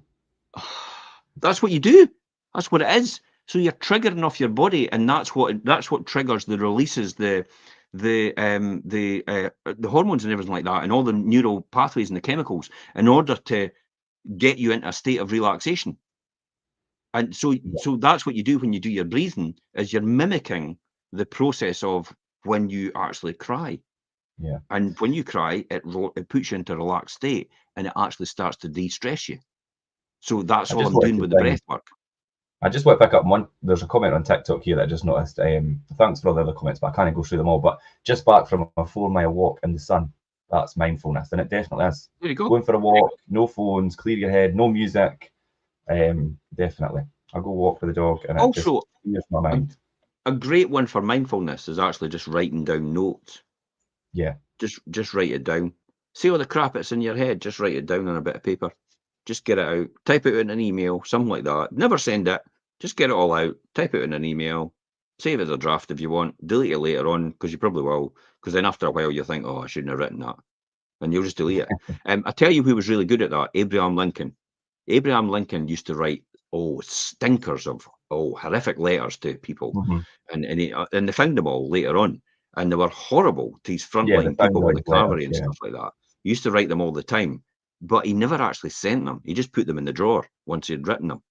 Speaker 2: That's what you do. That's what it is. So you're triggering off your body, and that's what triggers the releases, the hormones and everything like that, and all the neural pathways and the chemicals in order to get you into a state of relaxation. And so that's what you do when you do your breathing, is you're mimicking the process of when you actually cry.
Speaker 1: Yeah.
Speaker 2: And when you cry, it puts you into a relaxed state, and it actually starts to de-stress you. So that's
Speaker 1: I
Speaker 2: all
Speaker 1: just
Speaker 2: I'm
Speaker 1: wanted
Speaker 2: doing
Speaker 1: to
Speaker 2: with the
Speaker 1: bring.
Speaker 2: breath work.
Speaker 1: I just want to pick up one. There's a comment on TikTok here that I just noticed. Thanks for all the other comments, but I can't go through them all. But just back from a 4 mile walk in the sun, that's mindfulness, and it definitely is.
Speaker 2: There you go.
Speaker 1: Going for a walk, no phones, clear your head, no music. Definitely. I'll go walk with the dog, and it just
Speaker 2: Also,
Speaker 1: clears my mind.
Speaker 2: a great one for mindfulness is actually just writing down notes.
Speaker 1: Yeah.
Speaker 2: Just write it down. See all the crap that's in your head, just write it down on a bit of paper. Just get it out. Type it in an email, something like that. Never send it. Just get it all out. Type it in an email. Save it as a draft if you want. Delete it later on, because you probably will. Because then after a while you think, oh, I shouldn't have written that. And you'll just delete it. I tell you who was really good at that, Abraham Lincoln. Abraham Lincoln used to write, stinkers of, horrific letters to people. And they found them all later on. And they were horrible to his
Speaker 1: Yeah, the
Speaker 2: frontline people with
Speaker 1: found
Speaker 2: the
Speaker 1: letters.
Speaker 2: cavalry and
Speaker 1: Yeah.
Speaker 2: stuff like that. He used to write them all the time, but he never actually sent them. He just put them in the drawer once he'd written them,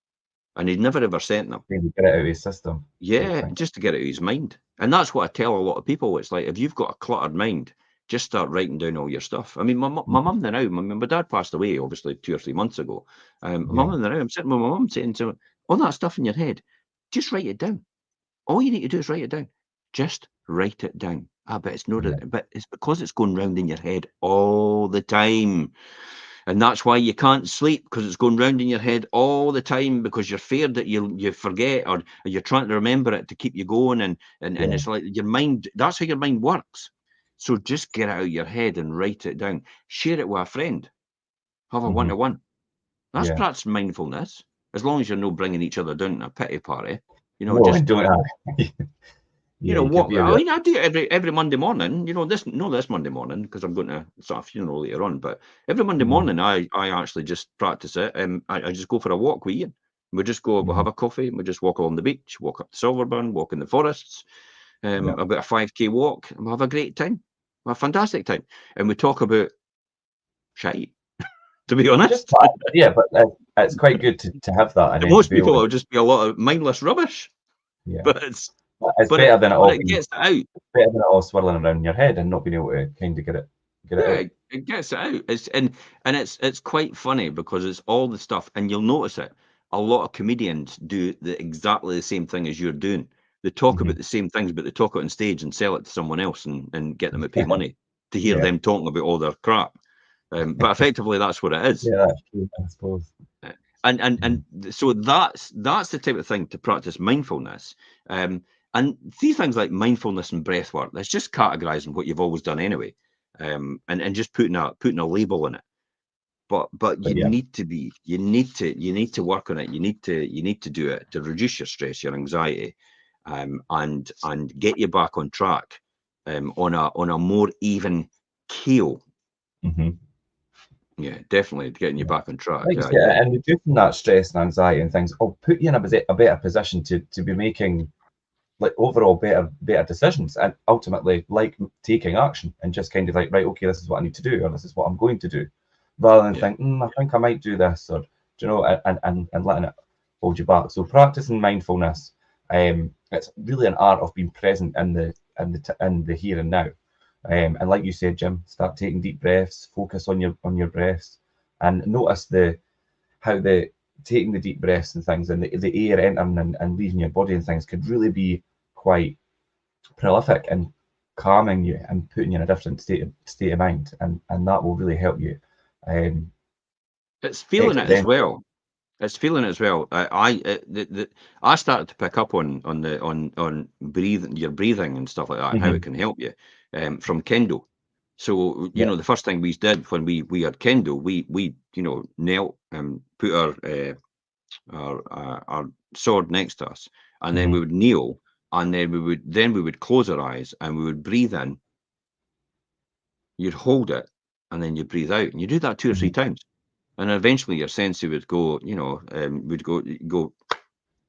Speaker 2: and he'd never ever sent them.
Speaker 1: Maybe get it out of his system.
Speaker 2: Yeah, just to get it out of his mind. And that's what I tell a lot of people. It's like, if you've got a cluttered mind, just start writing down all your stuff. I mean, my mum now, my dad passed away obviously 2 or 3 months ago. My mum now, I'm sitting with my mum saying to her, all that stuff in your head, just write it down. All you need to do is write it down. Just write it down. But it's not.
Speaker 1: Yeah.
Speaker 2: But it's because it's going round in your head all the time, and that's why you can't sleep, because it's going round in your head all the time, because you're feared that you forget, or you're trying to remember it to keep you going, and
Speaker 1: Yeah.
Speaker 2: it's like your mind. That's how your mind works. So just get it out of your head and write it down. Share it with a friend. Have a
Speaker 1: Mhm.
Speaker 2: one-to-one. That's
Speaker 1: Yeah.
Speaker 2: perhaps mindfulness, as long as you're not bringing each other down to a pity party.
Speaker 1: No,
Speaker 2: Just
Speaker 1: don't yeah, you could
Speaker 2: what
Speaker 1: be a
Speaker 2: I
Speaker 1: bit.
Speaker 2: mean, I do it every Monday morning. This Monday morning, because I'm going to start a funeral later on. But every Monday
Speaker 1: Mhm.
Speaker 2: morning, I actually just practice it. I just go for a walk with Ian. We just go, we'll have a coffee, and we just walk along the beach, walk up to Silverburn, walk in the forests,
Speaker 1: Yeah.
Speaker 2: about a 5K walk, and we'll have a great time, a fantastic time, and we talk about shite. To be
Speaker 1: Just
Speaker 2: honest,
Speaker 1: that, yeah, but it's quite good to have that, and
Speaker 2: to
Speaker 1: then to
Speaker 2: most
Speaker 1: be able
Speaker 2: people,
Speaker 1: to,
Speaker 2: it'll just be a lot of mindless rubbish.
Speaker 1: yeah,
Speaker 2: But it's
Speaker 1: it's
Speaker 2: but
Speaker 1: better
Speaker 2: it
Speaker 1: than it
Speaker 2: but
Speaker 1: all
Speaker 2: it
Speaker 1: being
Speaker 2: gets it out.
Speaker 1: better than it all swirling around in your head and not being able to kind of get it
Speaker 2: Yeah,
Speaker 1: out.
Speaker 2: it gets it out. It's quite funny, because it's all the stuff, and you'll notice it. A lot of comedians do exactly the same thing as you're doing. They talk
Speaker 1: Mhm.
Speaker 2: about the same things, but they talk it on stage and sell it to someone else, and get them to pay money to hear
Speaker 1: Yeah,
Speaker 2: them talking about all their crap. But effectively, that's what it is.
Speaker 1: yeah, that's true, I suppose.
Speaker 2: Uh, and so that's the type of thing to practice mindfulness. And these things like mindfulness and breath work, that's just categorizing what you've always done anyway, and just putting a label on it. But
Speaker 1: But yeah,
Speaker 2: you need to work on it. You need to do it to reduce your stress, your anxiety, and get you back on track, on a more even keel.
Speaker 1: mhm,
Speaker 2: Yeah, definitely getting you
Speaker 1: yeah.
Speaker 2: back on track.
Speaker 1: Like you
Speaker 2: Yeah,
Speaker 1: say,
Speaker 2: yeah,
Speaker 1: and reducing that stress and anxiety and things, will put you in a better position to be making like overall better decisions, and ultimately like taking action and just kind of like, right, okay, this is what I need to do, or this is what I'm going to do, rather than
Speaker 2: yeah.
Speaker 1: think, I think I might do this, or and letting it hold you back. So practicing mindfulness, it's really an art of being present in the here and now. And like you said, Jim, start taking deep breaths, focus on your breaths, and notice how the taking the deep breaths and things, and the air entering and leaving your body and things could really be quite prolific and calming you and putting you in a different state of mind, and that will really help you. Um,
Speaker 2: It's feeling it as
Speaker 1: exponentially.
Speaker 2: well. It's feeling it as well. I started to pick up on breathing, your breathing and stuff like that, and how it
Speaker 1: Mhm.
Speaker 2: can help you, from Kendo. So
Speaker 1: Yeah.
Speaker 2: the first thing we did when we had Kendo, we knelt and put our sword next to us, and then
Speaker 1: Mhm.
Speaker 2: we would kneel, and then we would close our eyes, and we would breathe in. You'd hold it, and then you breathe out, and you do that 2 or 3
Speaker 1: Mhm.
Speaker 2: times, and eventually your sense would go, would go,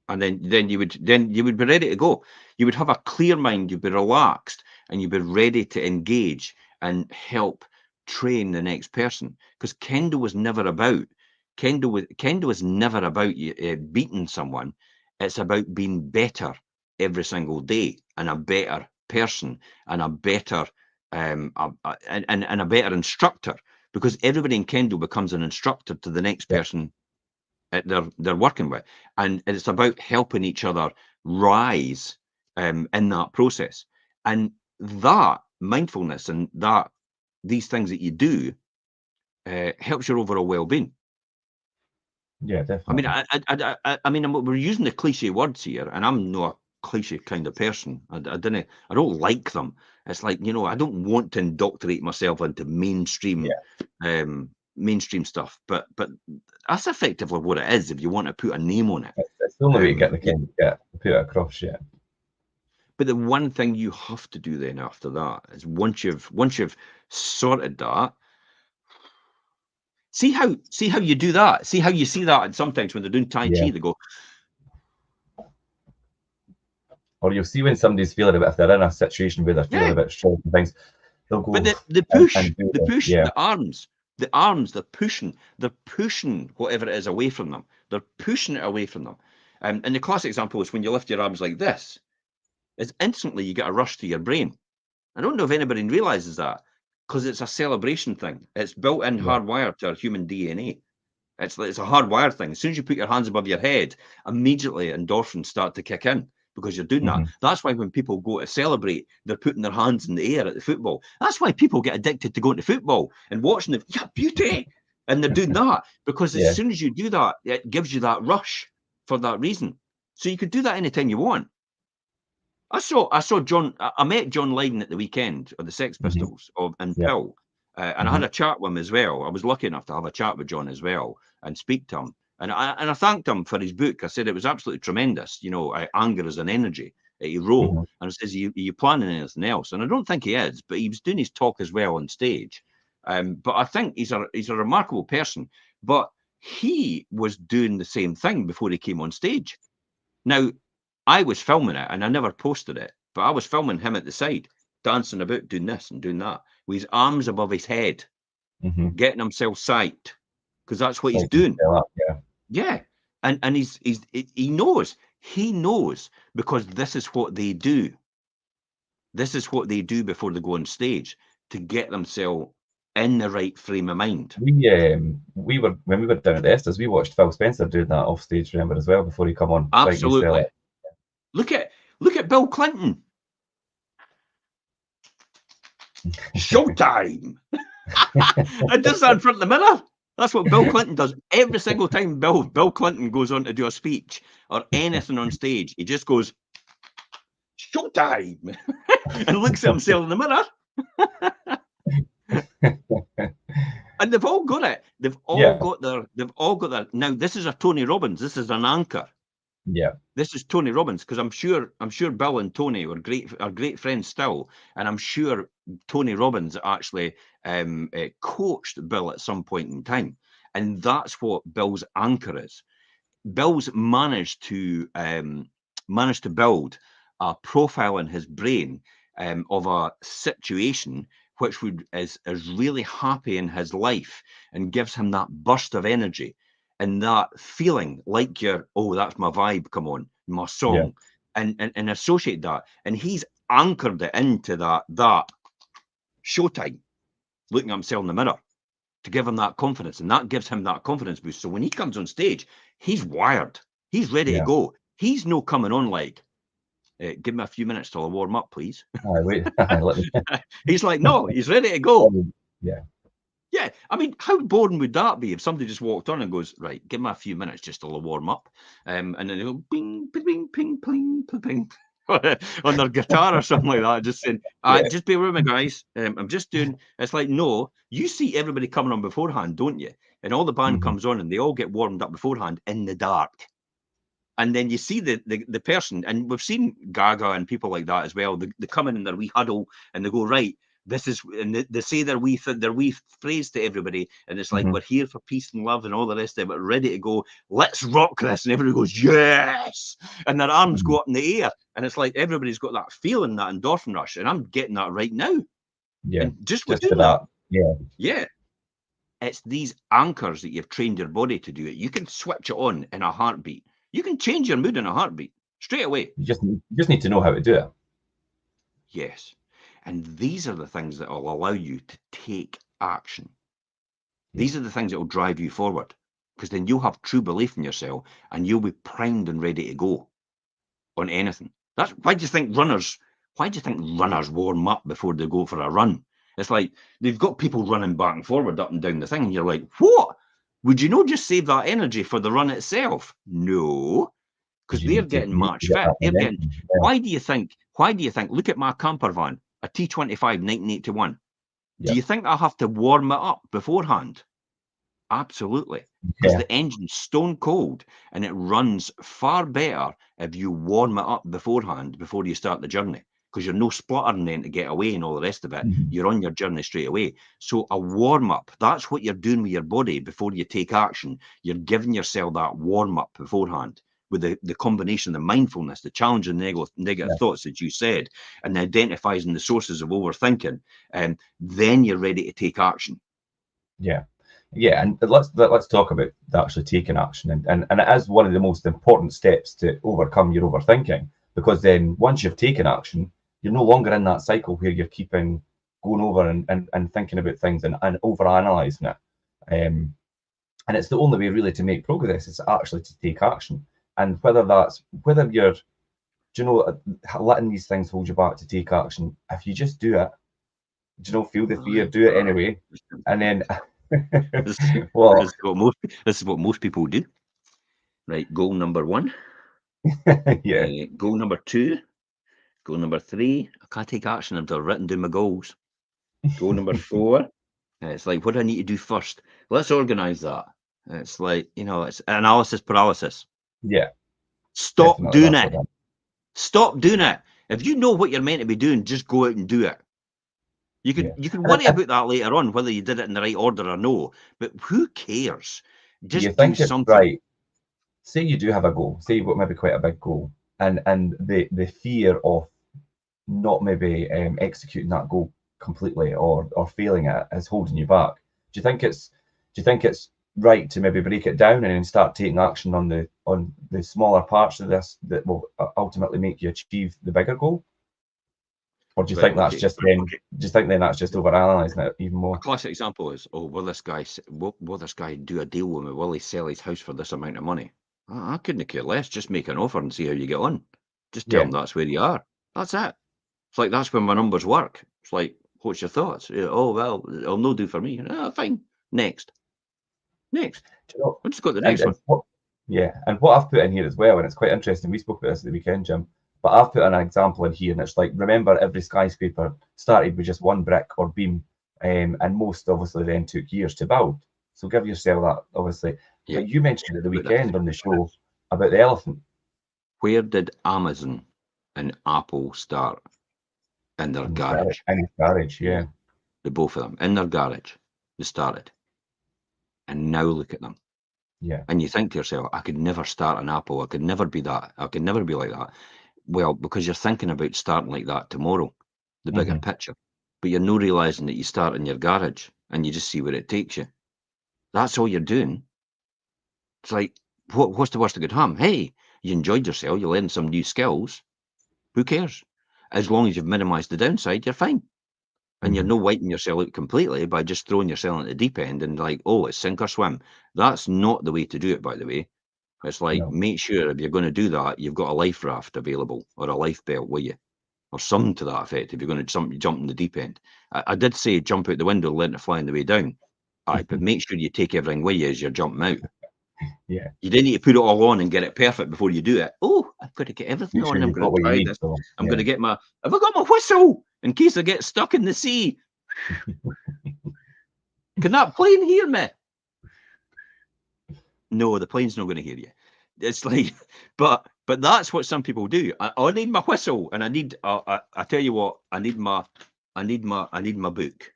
Speaker 2: and then you would be ready to go. You would have a clear mind, you'd be relaxed, and you'd be ready to engage and help train the next person. Because Kendo was never about you beating someone. It's about being better every single day, and a better person, and a better and a better instructor. Because everybody in Kendo becomes an instructor to the next
Speaker 1: Yeah.
Speaker 2: person they're working with, and it's about helping each other rise, in that process. And that mindfulness and that these things that you do helps your overall well-being.
Speaker 1: Yeah,
Speaker 2: I mean,
Speaker 1: definitely.
Speaker 2: I mean, we're using the cliche words here, and I'm not a cliche kind of person. I don't like them. It's like, I don't want to indoctrinate myself into
Speaker 1: Yeah,
Speaker 2: mainstream stuff, but that's effectively what it is if you want to put a name on it.
Speaker 1: it's the only way to get
Speaker 2: Yeah,
Speaker 1: put it across. Yeah.
Speaker 2: but the one thing you have to do then after that is once you've sorted that, see how you do that. See how you see that, and sometimes when they're doing Tai
Speaker 1: Yeah.
Speaker 2: Chi, they go,
Speaker 1: Or you'll see when somebody's feeling a bit, if they're in a situation where they're feeling
Speaker 2: yeah.
Speaker 1: a bit stressed and things, they'll
Speaker 2: But
Speaker 1: go
Speaker 2: the
Speaker 1: and,
Speaker 2: push,
Speaker 1: and do
Speaker 2: the
Speaker 1: the
Speaker 2: push,
Speaker 1: yeah.
Speaker 2: the arms, they're pushing whatever it is away from them. They're pushing it away from them. And the classic example is when you lift your arms like this, is instantly you get a rush to your brain. I don't know if anybody realizes that, because it's a celebration thing. It's built in,
Speaker 1: Yeah.
Speaker 2: hardwired to our human DNA. It's a hardwired thing. As soon as you put your hands above your head, immediately endorphins start to kick in because you're doing that. That's why when people go to celebrate, they're putting their hands in the air at the football. That's why people get addicted to going to football and watching the beauty. And they're doing that because as soon as you do that, it gives you that rush for that reason. So you could do that anytime you want. I saw John. I met John Lydon at the weekend of the Sex Pistols and Pill, and I had a chat with him as well. I was lucky enough to have a chat with John as well and speak to him. And I thanked him for his book. I said it was absolutely tremendous. You know, Anger as an Energy. He wrote, and I says, "Are you planning anything else?" And I don't think he is, but he was doing his talk as well on stage. But I think he's a remarkable person. But he was doing the same thing before he came on stage. Now, I was filming it and I never posted it, but I was filming him at the side, dancing about, doing this and doing that, with his arms above his head, getting himself psyched, because that's what he's doing. Yeah. And he knows because this is what they do. This is what they do before they go on stage to get themselves in the right frame of mind.
Speaker 1: We were when we were down at the Estes, we watched Phil Spencer doing that off stage, remember, as well, before he come on.
Speaker 2: Absolutely. Look at Bill Clinton. Showtime. And does that in front of the mirror. That's what Bill Clinton does every single time Bill Clinton goes on to do a speech or anything on stage. He just goes, showtime, and looks at himself in the mirror. And they've all got it. They've all got their. Now, this is a Tony Robbins. This is an anchor.
Speaker 1: Yeah.
Speaker 2: This is Tony Robbins, because I'm sure Bill and Tony are great friends still, and I'm sure Tony Robbins actually coached Bill at some point in time, and that's what Bill's anchor is. Bill's managed to build a profile in his brain of a situation which is really happy in his life and gives him that burst of energy. And that feeling like that's my vibe, come on, my song, and associate that. And he's anchored it into that showtime, looking at himself in the mirror to give him that confidence. And that gives him that confidence boost. So when he comes on stage, he's wired. He's ready to go. He's no coming on like, give me a few minutes till I warm up, please.
Speaker 1: Wait.
Speaker 2: He's like, no, he's ready to go.
Speaker 1: Yeah.
Speaker 2: Yeah, I mean, how boring would that be if somebody just walked on and goes, right, give me a few minutes just till I warm up, and then they go bing, bing, bing, ping, ping, ping, on their guitar or something like that, just saying, just bear with me, guys. I'm just doing. It's like, no, you see everybody coming on beforehand, don't you? And all the band comes on and they all get warmed up beforehand in the dark. And then you see the person, and we've seen Gaga and people like that as well. They come in their wee huddle and they go, right, this is, and they say their wee phrase to everybody, and it's like, we're here for peace and love and all the rest of it, ready to go. Let's rock this, and everybody goes, yes, and their arms go up in the air, and it's like everybody's got that feeling, that endorphin rush, and I'm getting that right now.
Speaker 1: Yeah,
Speaker 2: and just for that. Yeah. It's these anchors that you've trained your body to do it. You can switch it on in a heartbeat. You can change your mood in a heartbeat straight away.
Speaker 1: You just need to know how to do it.
Speaker 2: Yes. And these are the things that will allow you to take action. These are the things that will drive you forward, because then you'll have true belief in yourself and you'll be primed and ready to go on anything. That's why do you think runners warm up before they go for a run? It's like they've got people running back and forward up and down the thing, and you're like, what? Would you not just save that energy for the run itself? No, because they're getting match fit. They're getting. Why do you think? Look at my camper van, a T25 1981. Do you think I have to warm it up beforehand? Absolutely, because the engine's stone cold and it runs far better if you warm it up beforehand before you start the journey, because you're no spluttering then to get away and all the rest of it. You're on your journey straight away. So a warm up, that's what you're doing with your body before you take action. You're giving yourself that warm up beforehand with the combination of mindfulness, the challenging negative thoughts that you said, and identifying the sources of overthinking, and then you're ready to take action.
Speaker 1: Yeah, and let's talk about actually taking action, and it is one of the most important steps to overcome your overthinking, because then once you've taken action, you're no longer in that cycle where you're keeping going over and thinking about things and over analyzing it. And And it's the only way really to make progress is actually to take action. And whether you're, letting these things hold you back to take action, if you just do it, feel the fear, do it anyway, and then
Speaker 2: This
Speaker 1: well,
Speaker 2: is what most people do. Right, goal number 1.
Speaker 1: yeah,
Speaker 2: Goal number 2. Goal number 3. I can't take action until I've written down my goals. Goal number 4. It's like, what do I need to do first? Let's organize that. It's like, it's analysis paralysis.
Speaker 1: yeah,
Speaker 2: Stop
Speaker 1: definitely,
Speaker 2: doing
Speaker 1: that's
Speaker 2: it.
Speaker 1: what
Speaker 2: Stop doing it. If you know what you're meant to be doing, just go out and do it. You
Speaker 1: yeah.
Speaker 2: can worry about that later on, whether you did it in the right order or no. But who cares?
Speaker 1: Do you
Speaker 2: Just do
Speaker 1: think it's
Speaker 2: something.
Speaker 1: right? Say you do have a goal, say you've got maybe quite a big goal, and the fear of not maybe executing that goal completely or failing it is holding you back. Do you think it's right to maybe break it down and then start taking action on the smaller parts of this that will ultimately make you achieve the bigger goal? Or do you
Speaker 2: Right,
Speaker 1: think that's
Speaker 2: okay.
Speaker 1: just then? Do you think then that's just overanalyzing it even
Speaker 2: A
Speaker 1: more?
Speaker 2: classic example is, will this guy do a deal with me? Will he sell his house for this amount of money? I couldn't care less. Just make an offer and see how you get on. Just tell
Speaker 1: Yeah,
Speaker 2: him that's where you are. That's it. It's like, that's when my numbers work. It's like, what's your thoughts? Yeah, oh, well, it'll no do for me. Fine. Next.
Speaker 1: do you know,
Speaker 2: I just got the
Speaker 1: and,
Speaker 2: next
Speaker 1: and
Speaker 2: one.
Speaker 1: what, yeah, and what I've put in here as well, and it's quite interesting. We spoke about this at the weekend, Jim, but I've put an example in here, and it's like, remember, every skyscraper started with just one brick or beam, and most obviously then took years to build. So give yourself that, obviously.
Speaker 2: Yeah.
Speaker 1: But you mentioned at the
Speaker 2: Put that.
Speaker 1: weekend on the show about the elephant
Speaker 2: Where did Amazon and Apple start? In their
Speaker 1: in his garage.
Speaker 2: garage.
Speaker 1: In his garage, yeah,
Speaker 2: The both of them. In their garage. They started. And now look at them.
Speaker 1: yeah,
Speaker 2: And you think to yourself, I could never start an Apple. I could never be that. I could never be like that. Well, because you're thinking about starting like that tomorrow, the bigger
Speaker 1: hmm
Speaker 2: picture. But you're not realizing that you start in your garage and you just see where it takes you. That's all you're doing. It's like, what's the worst that could happen? Hey, you enjoyed yourself. You learned some new skills. Who cares? As long as you've minimized the downside, you're fine. And you're
Speaker 1: hmm
Speaker 2: not wiping yourself out completely by just throwing yourself into the deep end and like, oh, it's sink or swim. That's not the way to do it, by the way. It's like,
Speaker 1: no,
Speaker 2: make sure if you're going to do that, you've got a life raft available or a life belt with you or something to that effect if you're going to jump in the deep end. I did say jump out the window, learn to fly on the way down. Aye, but make sure you take everything with you as you're jumping out.
Speaker 1: yeah.
Speaker 2: You didn't need to put it all on and get it perfect before you do it. Oh, I've got to get everything
Speaker 1: Make sure
Speaker 2: on. I'm
Speaker 1: you've
Speaker 2: going
Speaker 1: got
Speaker 2: to
Speaker 1: what you
Speaker 2: try
Speaker 1: need.
Speaker 2: this.
Speaker 1: So
Speaker 2: I'm
Speaker 1: yeah,
Speaker 2: going to have I got my whistle in case I get stuck in the sea? Can that plane hear me? No, the plane's not going to hear you. It's like, but that's what some people do. I need my whistle, and I need. I tell you what, I need my book.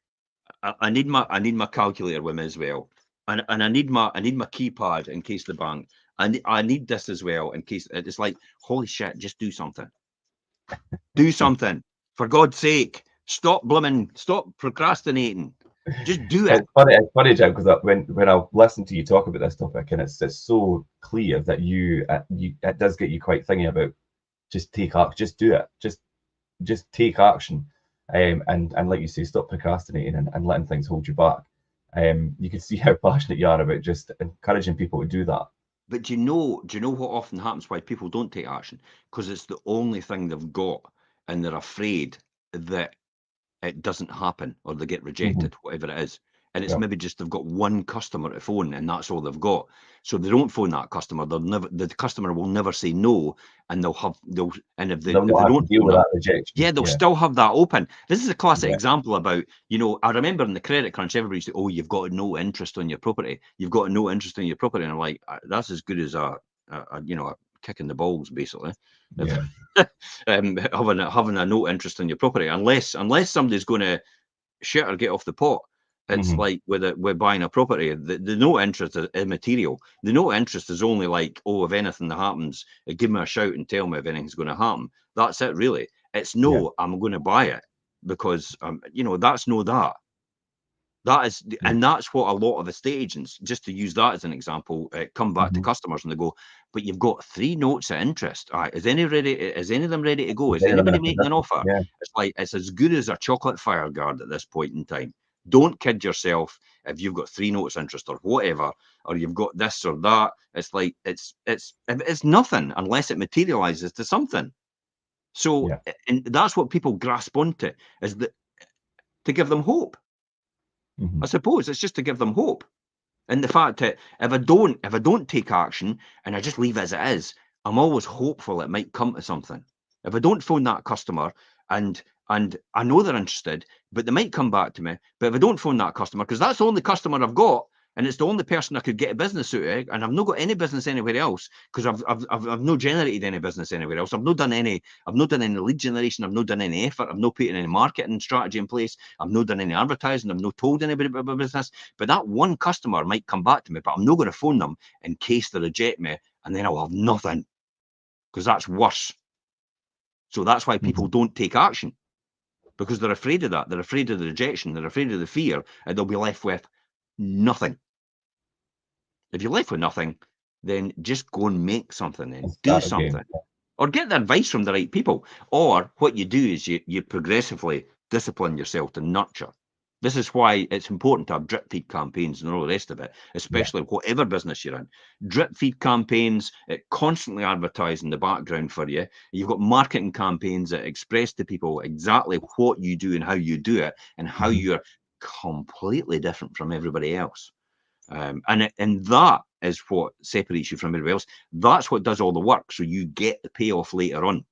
Speaker 2: I need my calculator with me as well, and I need my keypad in case the bank. I need this as well in case it's like, holy shit, just do something. Do something for God's sake. Stop procrastinating. Just do it.
Speaker 1: it's funny, Jim, because when I listen to you talk about this topic, and it's so clear that you it does get you quite thinking about just take action, just do it, just take action, and like you say, stop procrastinating and letting things hold you back. You can see how passionate you are about just encouraging people to do that.
Speaker 2: But do you know what often happens why people don't take action? Because it's the only thing they've got, and they're afraid that it doesn't happen or they get
Speaker 1: hmm
Speaker 2: rejected, whatever it is. And it's
Speaker 1: Yeah,
Speaker 2: maybe just they've got one customer to phone and that's all they've got. So they don't phone that customer. The customer will never say no, and if they
Speaker 1: they'll not have to
Speaker 2: don't
Speaker 1: deal
Speaker 2: phone
Speaker 1: with
Speaker 2: that,
Speaker 1: that rejection.
Speaker 2: yeah, they'll
Speaker 1: Yeah,
Speaker 2: still have that open. This is a classic
Speaker 1: yeah,
Speaker 2: example about, I remember in the credit crunch, everybody used to, oh, you've got no interest on your property. You've got no interest in your property. And I'm like, that's as good as a kick in the balls, basically.
Speaker 1: yeah,
Speaker 2: Having a no interest in your property, unless somebody's going to shit or get off the pot. It's
Speaker 1: hmm
Speaker 2: like with buying a property, the no interest is immaterial. The no interest is only like, oh, if anything that happens, give me a shout and tell me if anything's going to happen. That's it, really. It's
Speaker 1: yeah,
Speaker 2: no, I'm going to buy it because that's no that. That is,
Speaker 1: yeah.
Speaker 2: and that's what a lot of estate agents, just to use that as an example, come back to
Speaker 1: hmm
Speaker 2: customers and they go, but you've got 3 notes of interest. All right, is any of them ready to go? Is
Speaker 1: Then I'm in
Speaker 2: anybody
Speaker 1: a
Speaker 2: making an
Speaker 1: position.
Speaker 2: offer?
Speaker 1: Yeah,
Speaker 2: It's like, it's as good as a chocolate fire guard at this point in time. Don't kid yourself. If you've got 3 notes interest or whatever, or you've got this or that, it's like it's nothing unless it materializes to something. So,
Speaker 1: Yeah.
Speaker 2: and that's what people grasp onto, is that to give them hope.
Speaker 1: Mhm.
Speaker 2: I suppose it's just to give them hope. And the fact that if I don't take action and I just leave it as it is, I'm always hopeful it might come to something. If I don't phone that customer and I know they're interested, but they might come back to me. But if I don't phone that customer, because that's the only customer I've got, and it's the only person I could get a business out of, and I've not got any business anywhere else, because I've not generated any business anywhere else. I've not done any lead generation. I've not done any effort. I've not put any marketing strategy in place. I've not done any advertising. I've not told anybody about my business. But that one customer might come back to me, but I'm not going to phone them in case they reject me, and then I'll have nothing, because that's worse. So that's why people
Speaker 1: Mhm.
Speaker 2: don't take action, because they're afraid of that. They're afraid of the rejection. They're afraid of the fear, and they'll be left with nothing. If you're left with nothing, then just go and make something and
Speaker 1: And
Speaker 2: do
Speaker 1: start again.
Speaker 2: something, or get the advice from the right people. Or what you do is you progressively discipline yourself to nurture. This is why it's important to have drip feed campaigns and all the rest of it,
Speaker 1: Yeah.
Speaker 2: especially whatever business you're in. Drip feed campaigns, it constantly advertise in the background for you. You've got marketing campaigns that express to people exactly what you do and how you do it, and how
Speaker 1: Mhm.
Speaker 2: you're completely different from everybody else. And that is what separates you from everybody else. That's what does all the work. So you get the payoff later on.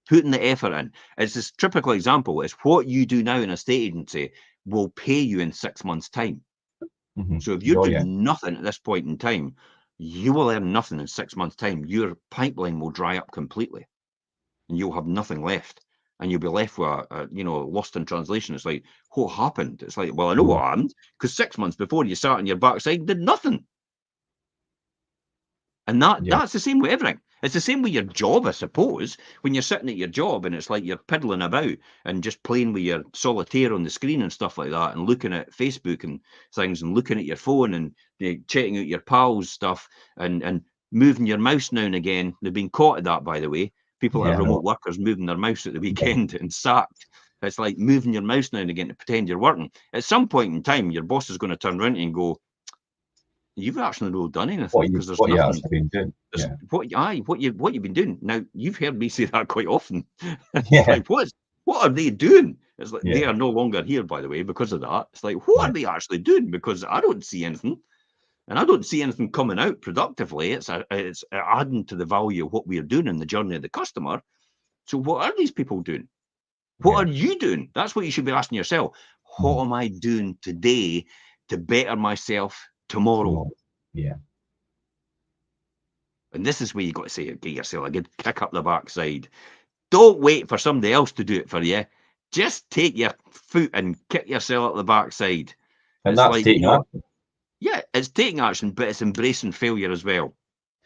Speaker 2: Putting the effort in. It's this typical example. It's what you do now in a state agency will pay you in 6 months' time.
Speaker 1: Mhm.
Speaker 2: So if you're
Speaker 1: Oh, yeah.
Speaker 2: doing nothing at this point in time, you will earn nothing in 6 months' time. Your pipeline will dry up completely, and you'll have nothing left. And you'll be left with lost in translation. It's like, what happened? It's like, well, I know
Speaker 1: Mhm.
Speaker 2: what happened, because 6 months before you sat on your backside, did nothing. And
Speaker 1: Yeah.
Speaker 2: that's the same with everything. It's the same with your job, I suppose. When you're sitting at your job and it's like you're piddling about and just playing with your solitaire on the screen and stuff like that, and looking at Facebook and things, and looking at your phone, and checking out your pals' stuff, and moving your mouse now and again. They've been caught at that, by the way. People that
Speaker 1: Yeah,
Speaker 2: are
Speaker 1: I know.
Speaker 2: remote workers moving their mouse at the
Speaker 1: Yeah.
Speaker 2: weekend and sacked. It's like moving your mouse now and again to pretend you're working. At some point in time, your boss is going to turn around and go, "You've actually not done anything, because there's
Speaker 1: What you
Speaker 2: nothing."
Speaker 1: actually been doing.
Speaker 2: There's
Speaker 1: Yeah.
Speaker 2: what you've been doing. Now, you've heard me say that quite often. It's
Speaker 1: Yeah.
Speaker 2: like, what are they doing? It's like, they
Speaker 1: Yeah.
Speaker 2: are no longer here, by the way, because of that. It's like, what
Speaker 1: Yeah.
Speaker 2: are they actually doing? Because I don't see anything, and I don't see anything coming out productively. It's adding to the value of what we're doing in the journey of the customer. So what are these people doing? What
Speaker 1: Yeah.
Speaker 2: are you doing? That's what you should be asking yourself.
Speaker 1: Mhm.
Speaker 2: What am I doing today to better myself tomorrow?
Speaker 1: Tomorrow. Yeah.
Speaker 2: And this is where you got to say, get yourself a good kick up the backside. Don't wait for somebody else to do it for you. Just take your foot and kick yourself up the backside.
Speaker 1: And
Speaker 2: It's
Speaker 1: that's
Speaker 2: like,
Speaker 1: taking action.
Speaker 2: yeah, it's taking action, but it's embracing failure as well.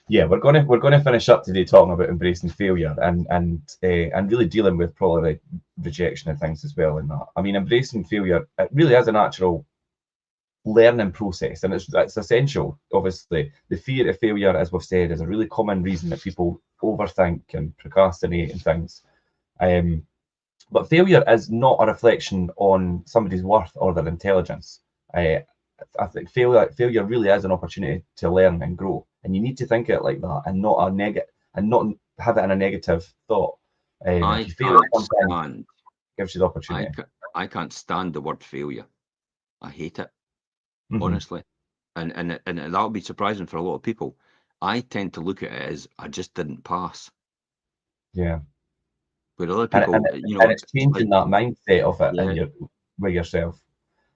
Speaker 1: Yeah, we're gonna finish up today talking about embracing failure and really dealing with probably like rejection and things as well. In that, I mean, embracing failure, it really is a natural learning process, and it's essential. Obviously, the fear of failure, as we've said, is a really common reason that people overthink and procrastinate and things. Um, but failure is not a reflection on somebody's worth or their intelligence. I think failure really is an opportunity to learn and grow, and you need to think of it like that, and not have it in a negative thought. If
Speaker 2: I
Speaker 1: you fail at
Speaker 2: can't
Speaker 1: something, it
Speaker 2: stand,
Speaker 1: gives you the
Speaker 2: I,
Speaker 1: opportunity.
Speaker 2: I can't stand the word failure. I hate it,
Speaker 1: Hmm.
Speaker 2: honestly. And that'll be surprising for a lot of people. I tend to look at it as, I just didn't pass.
Speaker 1: Yeah,
Speaker 2: Where other
Speaker 1: and, and
Speaker 2: people,
Speaker 1: and it's
Speaker 2: it's
Speaker 1: changing
Speaker 2: like,
Speaker 1: that mindset of it in
Speaker 2: yeah.
Speaker 1: your with yourself,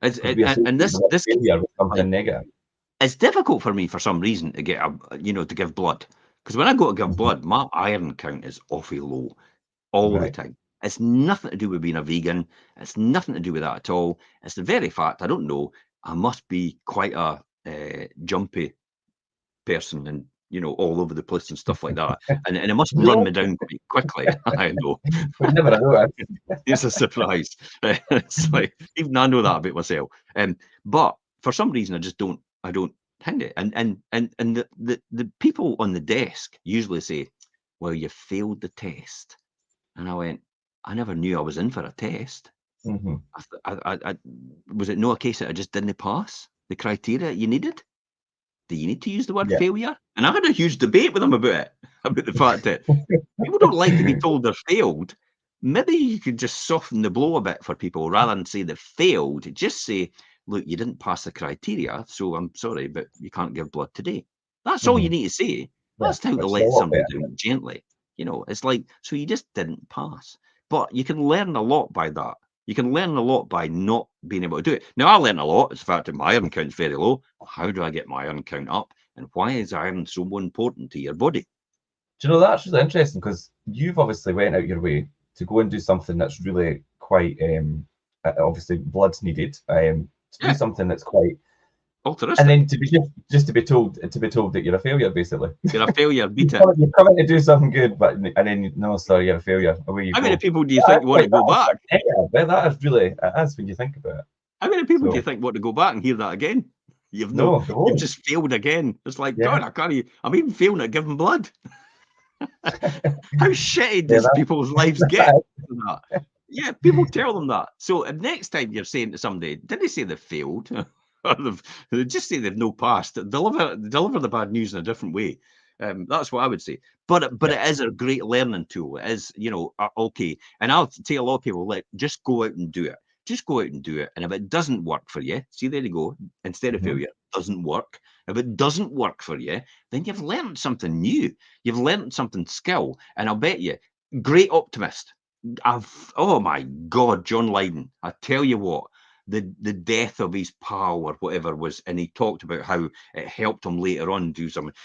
Speaker 2: It's,
Speaker 1: because we associate
Speaker 2: and
Speaker 1: the word
Speaker 2: this,
Speaker 1: failure with
Speaker 2: like,
Speaker 1: something negative.
Speaker 2: it's difficult for me for some reason to get to give blood, because when I go to give
Speaker 1: Mhm.
Speaker 2: blood, my iron count is awfully low all the
Speaker 1: Right.
Speaker 2: time. It's nothing to do with being a vegan. It's nothing to do with that at all. It's the very fact, I don't know, I must be quite a jumpy person, and all over the place and stuff like that, and it must run
Speaker 1: No,
Speaker 2: me down quite quickly. I know.
Speaker 1: would never have noticed.
Speaker 2: It's a surprise. It's like, even I know that about myself. But for some reason, I don't hang it. And the people on the desk usually say, "Well, you failed the test." And I went, "I never knew I was in for a test."
Speaker 1: Hmm.
Speaker 2: Was it no a case that I just didn't pass the criteria you needed? Do you need to use the word
Speaker 1: Yeah.
Speaker 2: failure? And I had a huge debate with him about it, about the fact that people don't like to be told they're failed. Maybe you could just soften the blow a bit for people rather than say they failed. Just say, look, you didn't pass the criteria, so I'm sorry, but you can't give blood today. That's all you
Speaker 1: Hmm.
Speaker 2: need to say.
Speaker 1: Yeah,
Speaker 2: That's how to
Speaker 1: which is a
Speaker 2: let
Speaker 1: lot
Speaker 2: somebody
Speaker 1: better.
Speaker 2: down gently. It's like, so you just didn't pass. But you can learn a lot by that. You can learn a lot by not being able to do it. Now, I learned a lot. It's the fact that my iron count's very low. How do I get my iron count up? And why is iron so important to your body?
Speaker 1: Do you know, that's really interesting because you've obviously went out your way to go and do something that's really quite obviously blood's needed to do
Speaker 2: Yeah,
Speaker 1: something that's quite, and
Speaker 2: altruistic.
Speaker 1: then to be just to be told that you're a failure basically.
Speaker 2: You're a failure.
Speaker 1: You
Speaker 2: Beat it.
Speaker 1: come, you come in to do something good, but and then no, sorry, you're a failure. Away you
Speaker 2: How many
Speaker 1: go.
Speaker 2: people do you
Speaker 1: Yeah,
Speaker 2: think
Speaker 1: that's
Speaker 2: want
Speaker 1: quite
Speaker 2: to go back?
Speaker 1: negative. That is really that's when you think about it.
Speaker 2: How many people do you
Speaker 1: So
Speaker 2: think want to go back and hear that again?
Speaker 1: no, they
Speaker 2: You've
Speaker 1: won't.
Speaker 2: just failed again. It's like,
Speaker 1: Yeah,
Speaker 2: God, I can't. I'm even failing at giving blood. How shitty
Speaker 1: yeah,
Speaker 2: does people's lives get
Speaker 1: that,
Speaker 2: for that? Yeah, people tell them that. So next time you're saying to somebody, did they say they failed? Or they just say they've no past. Deliver the bad news in a different way. That's what I would say. But
Speaker 1: yeah.
Speaker 2: it is a great learning tool. It is, okay. And I'll tell a lot of people, like, just go out and do it. Just go out and do it. And if it doesn't work for you, see, there you go. Instead of
Speaker 1: Mhm.
Speaker 2: failure, doesn't work. If it doesn't work for you, then you've learned something new. You've learned something skill. And I'll bet you, great optimist. Oh my God, John Lydon. I tell you what, the death of his pal or whatever was, and he talked about how it helped him later on do something.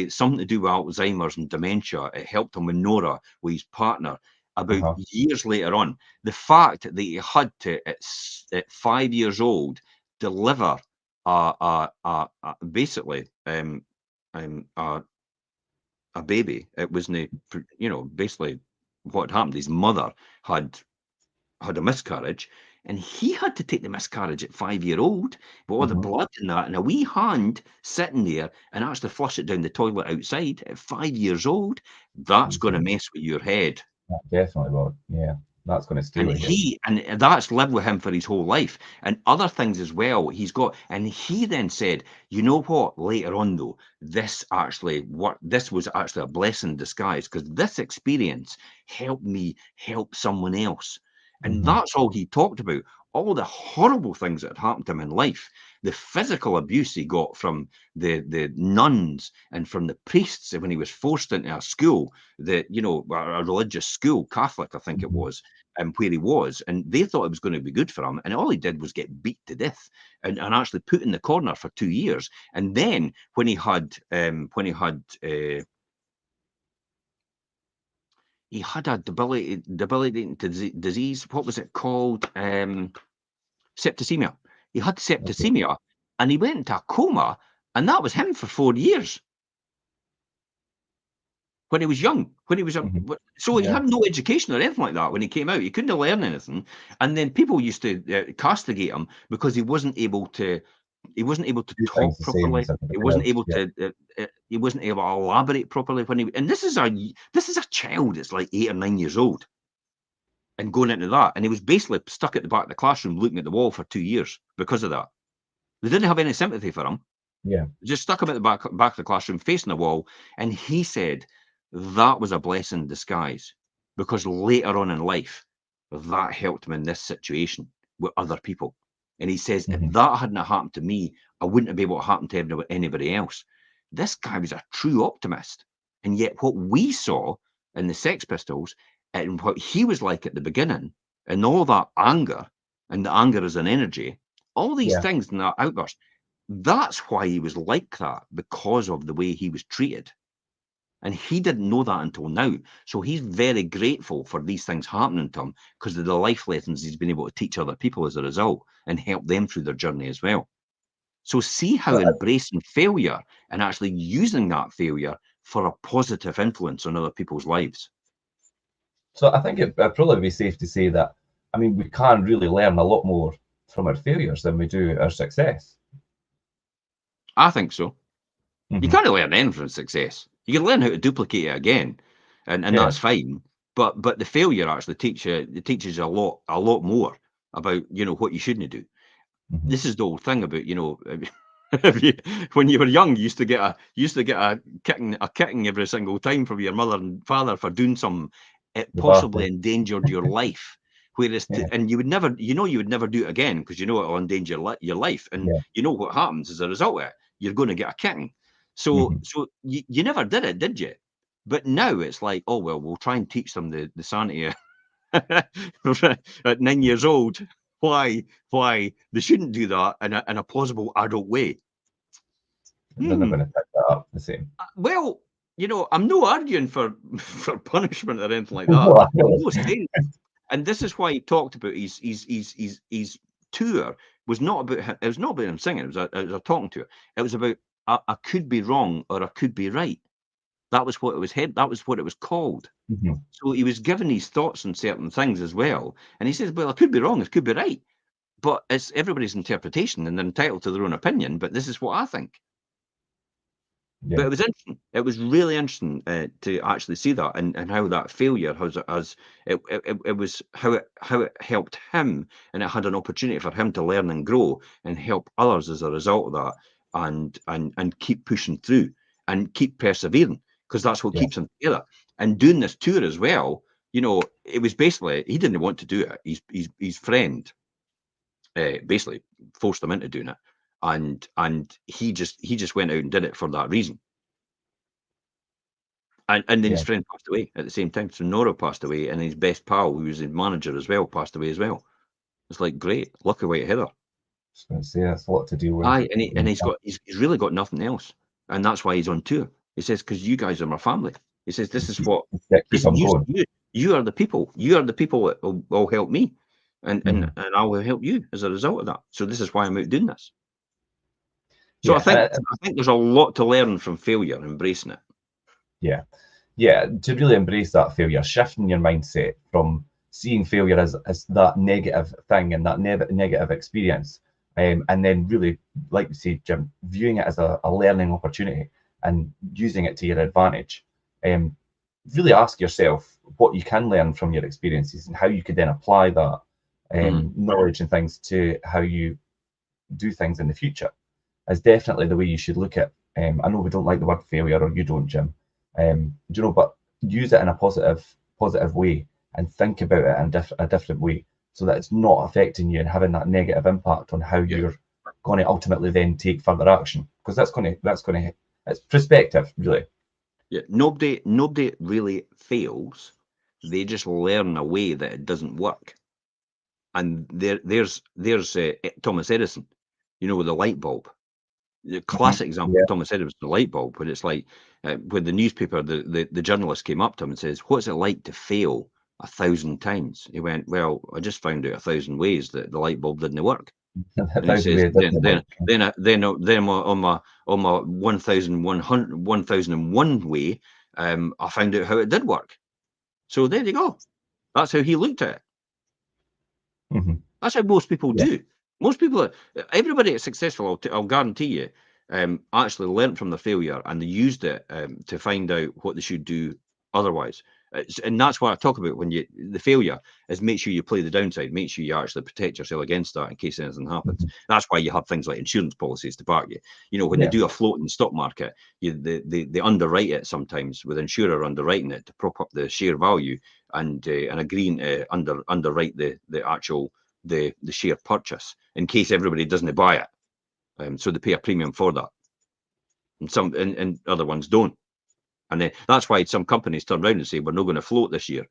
Speaker 2: Something to do with Alzheimer's and dementia. It helped him with Nora, with his partner. About
Speaker 1: Uh-huh.
Speaker 2: years later on, the fact that he had to, at 5 years old, deliver basically a baby. It wasn't, basically what happened. His mother had a miscarriage, and he had to take the miscarriage at 5 year old with all the
Speaker 1: Mhm.
Speaker 2: blood and that, and a wee hand sitting there and actually flush it down the toilet outside at 5 years old. That's going to
Speaker 1: Jesus.
Speaker 2: mess with your head.
Speaker 1: That definitely will. Yeah, that's going to stay
Speaker 2: And
Speaker 1: with you.
Speaker 2: that's lived with him for his whole life. And other things as well. And he then said, you know what, later on though, this was actually a blessing in disguise, because this experience helped me help someone else. And
Speaker 1: Hmm.
Speaker 2: that's all he talked about. All the horrible things that had happened to him in life, the physical abuse he got from the nuns and from the priests when he was forced into a school, a religious school, Catholic, I think it
Speaker 1: Hmm.
Speaker 2: was, where he was, and they thought it was going to be good for him, and all he did was get beat to death and actually put in the corner for 2 years. And then when he had a debilitating disease. What was it called? Septicemia. He had
Speaker 1: Okay.
Speaker 2: septicemia, and he went into a coma, and that was him for 4 years. When he was young,
Speaker 1: Hmm.
Speaker 2: so he
Speaker 1: Yeah.
Speaker 2: had no education or anything like that when he came out. He couldn't learn anything, and then people used to castigate him because he wasn't able to
Speaker 1: Do things
Speaker 2: talk
Speaker 1: the same
Speaker 2: properly.
Speaker 1: as everybody else. Yeah.
Speaker 2: He wasn't able to elaborate properly when he. And this is a child that's like 8 or 9 years old and going into that, and he was basically stuck at the back of the classroom looking at the wall for 2 years because of that. They didn't have any sympathy for him.
Speaker 1: Yeah.
Speaker 2: Just stuck him at the back of the classroom facing the wall. And he said that was a blessing in disguise, because later on in life, that helped him in this situation with other people. And he says, if
Speaker 1: Hmm.
Speaker 2: that hadn't happened to me, I wouldn't have been able to happen to anybody else. This guy was a true optimist. And yet, what we saw in the Sex Pistols and what he was like at the beginning, and all that anger, and the anger is an energy, all these
Speaker 1: Yeah.
Speaker 2: things in that outburst, that's why he was like that, because of the way he was treated. And he didn't know that until now. So he's very grateful for these things happening to him, because of the life lessons he's been able to teach other people as a result and help them through their journey as well. So see how
Speaker 1: So,
Speaker 2: embracing failure and actually using that failure for a positive influence on other people's lives.
Speaker 1: so I think it'd probably be safe to say that, I mean, we can really learn a lot more from our failures than we do our success.
Speaker 2: I think so. You
Speaker 1: Hmm.
Speaker 2: can't learn anything from success. You can learn how to duplicate it again, and
Speaker 1: Yeah.
Speaker 2: that's fine. But the failure actually teaches you a lot more. about, you know, what you shouldn't do.
Speaker 1: Mhm.
Speaker 2: This is the old thing about, you know, when you were young, you used to get a kicking every single time from your mother and father for doing something it
Speaker 1: The
Speaker 2: possibly
Speaker 1: bathroom.
Speaker 2: endangered your life. Whereas,
Speaker 1: Yeah.
Speaker 2: and you would never, you know, you would never do it again because you know it will endanger your life, and
Speaker 1: Yeah.
Speaker 2: you know what happens as a result of it. You're going to get a kicking. So,
Speaker 1: Mhm.
Speaker 2: you never did it, did you? But now it's like, oh well, we'll try and teach them the sanity at 9 years old. Why they shouldn't do that in a plausible adult way.
Speaker 1: They're not
Speaker 2: Hmm.
Speaker 1: going to pick that up the same.
Speaker 2: Well, you know, I'm no arguing for for punishment or anything like that.
Speaker 1: No, I
Speaker 2: I'm
Speaker 1: know.
Speaker 2: no saying, and this is why he talked about his tour was not about him. It was not about him singing. It was a talking tour. It was about I could be wrong or I could be right. That was what it was. That was what it was called.
Speaker 1: Mhm.
Speaker 2: So he was giving his thoughts on certain things as well. And he says, "Well, I could be wrong. It could be right." But it's everybody's interpretation, and they're entitled to their own opinion. But this is what I think. But
Speaker 1: Yeah.
Speaker 2: it was interesting. It was really interesting to actually see that, and how that failure has it was how it helped him, and it had an opportunity for him to learn and grow and help others as a result of that, and keep pushing through and keep persevering because that's what
Speaker 1: Yeah.
Speaker 2: keeps him together. And doing this tour as well, you know, it was basically he didn't want to do it. His friend basically forced him into doing it, and he just went out and did it for that reason. And then his
Speaker 1: Yeah.
Speaker 2: friend passed away at the same time. So Nora passed away, and his best pal, who was his manager as well, passed away as well. It's like great, lucky way to Heather.
Speaker 1: Just going to say that's a lot to deal with.
Speaker 2: Aye, and he's really got nothing else, and that's why he's on tour. He says because you guys are my family. He says this is what
Speaker 1: Yeah,
Speaker 2: he
Speaker 1: keep
Speaker 2: said.
Speaker 1: them going.
Speaker 2: You are the people. You are the people that will help me, and
Speaker 1: Mhm.
Speaker 2: I will help you as a result of that. So this is why I'm out doing this. So I
Speaker 1: Yeah.
Speaker 2: think I think there's a lot to learn from failure, embracing it.
Speaker 1: Yeah. Yeah, to really embrace that failure, shifting your mindset from seeing failure as that negative thing and that negative experience, and then really, like you say, Jim, viewing it as a learning opportunity and using it to your advantage. Um, really ask yourself what you can learn from your experiences and how you could then apply that
Speaker 2: Mhm.
Speaker 1: knowledge and things to how you do things in the future is definitely the way you should look at. I know we don't like the word failure, or you don't, Jim. Do you know? But use it in a positive way, and think about it in a different way, so that it's not affecting you and having that negative impact on how
Speaker 2: Yeah.
Speaker 1: you're going to ultimately then take further action. Because it's perspective, really.
Speaker 2: Yeah, nobody really fails. They just learn a way that it doesn't work. And there's Thomas Edison, you know, with the light bulb. The
Speaker 1: Mhm.
Speaker 2: classic example
Speaker 1: Yeah,
Speaker 2: of Thomas Edison, the light bulb, when it's like when the newspaper, the journalist came up to him and says, "What's it like to fail 1,000 times?" He went, "Well, I just found out 1,000 ways that the light bulb didn't work."
Speaker 1: a
Speaker 2: And he
Speaker 1: thousand
Speaker 2: says,
Speaker 1: ways doesn't work.
Speaker 2: then on my 1,101 way, I found out how it did work. So there you go. That's how he looked at it.
Speaker 1: Mhm.
Speaker 2: That's how most people
Speaker 1: Yeah,
Speaker 2: do. Most people, everybody that's successful, I'll guarantee you, actually learnt from their failure and they used it to find out what they should do otherwise. And that's what I talk about when the failure is make sure you play the downside, make sure you actually protect yourself against that in case anything happens.
Speaker 1: mhm.
Speaker 2: That's why you have things like insurance policies to back you. You know, when they
Speaker 1: Yeah,
Speaker 2: do a float in the stock market, they underwrite it sometimes with insurer underwriting it to prop up the share value and agreeing to underwrite the actual the share purchase in case everybody doesn't buy it. So they pay a premium for that, and other ones don't. And then that's why some companies turn around and say, "We're not going to float this year.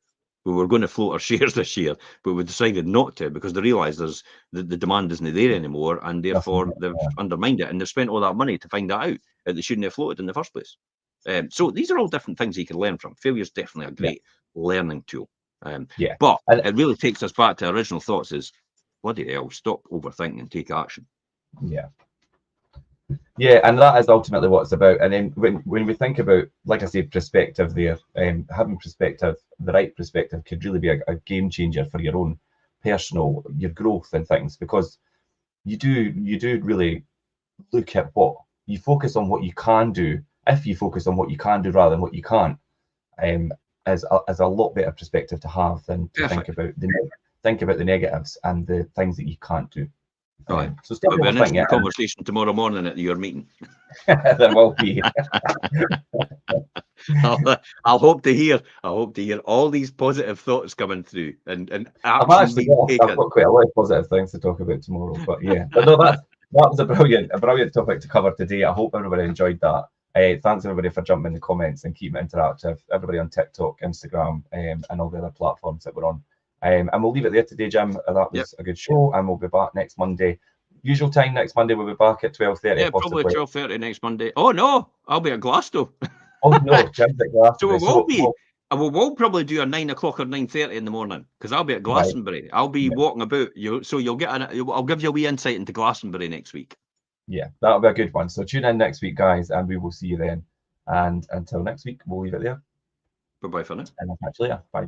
Speaker 2: We were going to float our shares this year, but we decided not to because they realise the demand isn't there anymore, and
Speaker 1: nothing.
Speaker 2: therefore they've undermined it and they've spent all that money to find that out that they shouldn't have floated in the first place." So these are all different things you can learn from. Failure is definitely a
Speaker 1: Yeah,
Speaker 2: great learning tool. Um,
Speaker 1: yeah,
Speaker 2: but
Speaker 1: and
Speaker 2: it really takes us back to original thoughts: is bloody hell, stop overthinking and take action.
Speaker 1: yeah. Yeah, and that is ultimately what it's about. And then when we think about, like I said, perspective there, having perspective, the right perspective could really be a game changer for your own personal, your growth and things, because you do really look at what you focus on what you can do. If you focus on what you can do rather than what you can't, is a lot better perspective to have than to think
Speaker 2: Perfect.
Speaker 1: about think about the negatives and the things that you can't do.
Speaker 2: Right.
Speaker 1: So still
Speaker 2: There'll be an
Speaker 1: overthink
Speaker 2: interesting
Speaker 1: it.
Speaker 2: conversation tomorrow morning at your meeting.
Speaker 1: There will be.
Speaker 2: I'll hope to hear all these positive thoughts coming through and
Speaker 1: I've
Speaker 2: action
Speaker 1: actually
Speaker 2: being
Speaker 1: got, I've
Speaker 2: taken.
Speaker 1: got quite a lot of positive things to talk about tomorrow. But yeah, but no, that was a brilliant topic to cover today. I hope everybody enjoyed that. Thanks everybody for jumping in the comments and keeping it interactive. Everybody on TikTok, Instagram, and all the other platforms that we're on. And we'll leave it there today, Jim. That was a good show, and we'll be back next Monday. Usual time next Monday. We'll be back at 12:30.
Speaker 2: Yeah, probably 12:30 next Monday. Oh no, I'll be at Glasgow.
Speaker 1: Oh no, Jim's at Glastonbury.
Speaker 2: So it will be. We'll probably do a 9 o'clock or 9:30 in the morning because I'll be at Glastonbury. Right. I'll be walking about. So you'll get. I'll give you a wee insight into Glastonbury next week.
Speaker 1: Yeah, that'll be a good one. So tune in next week, guys, and we will see you then. And until next week, we'll leave it there.
Speaker 2: Bye-bye for now.
Speaker 1: And I'll catch you later. Bye.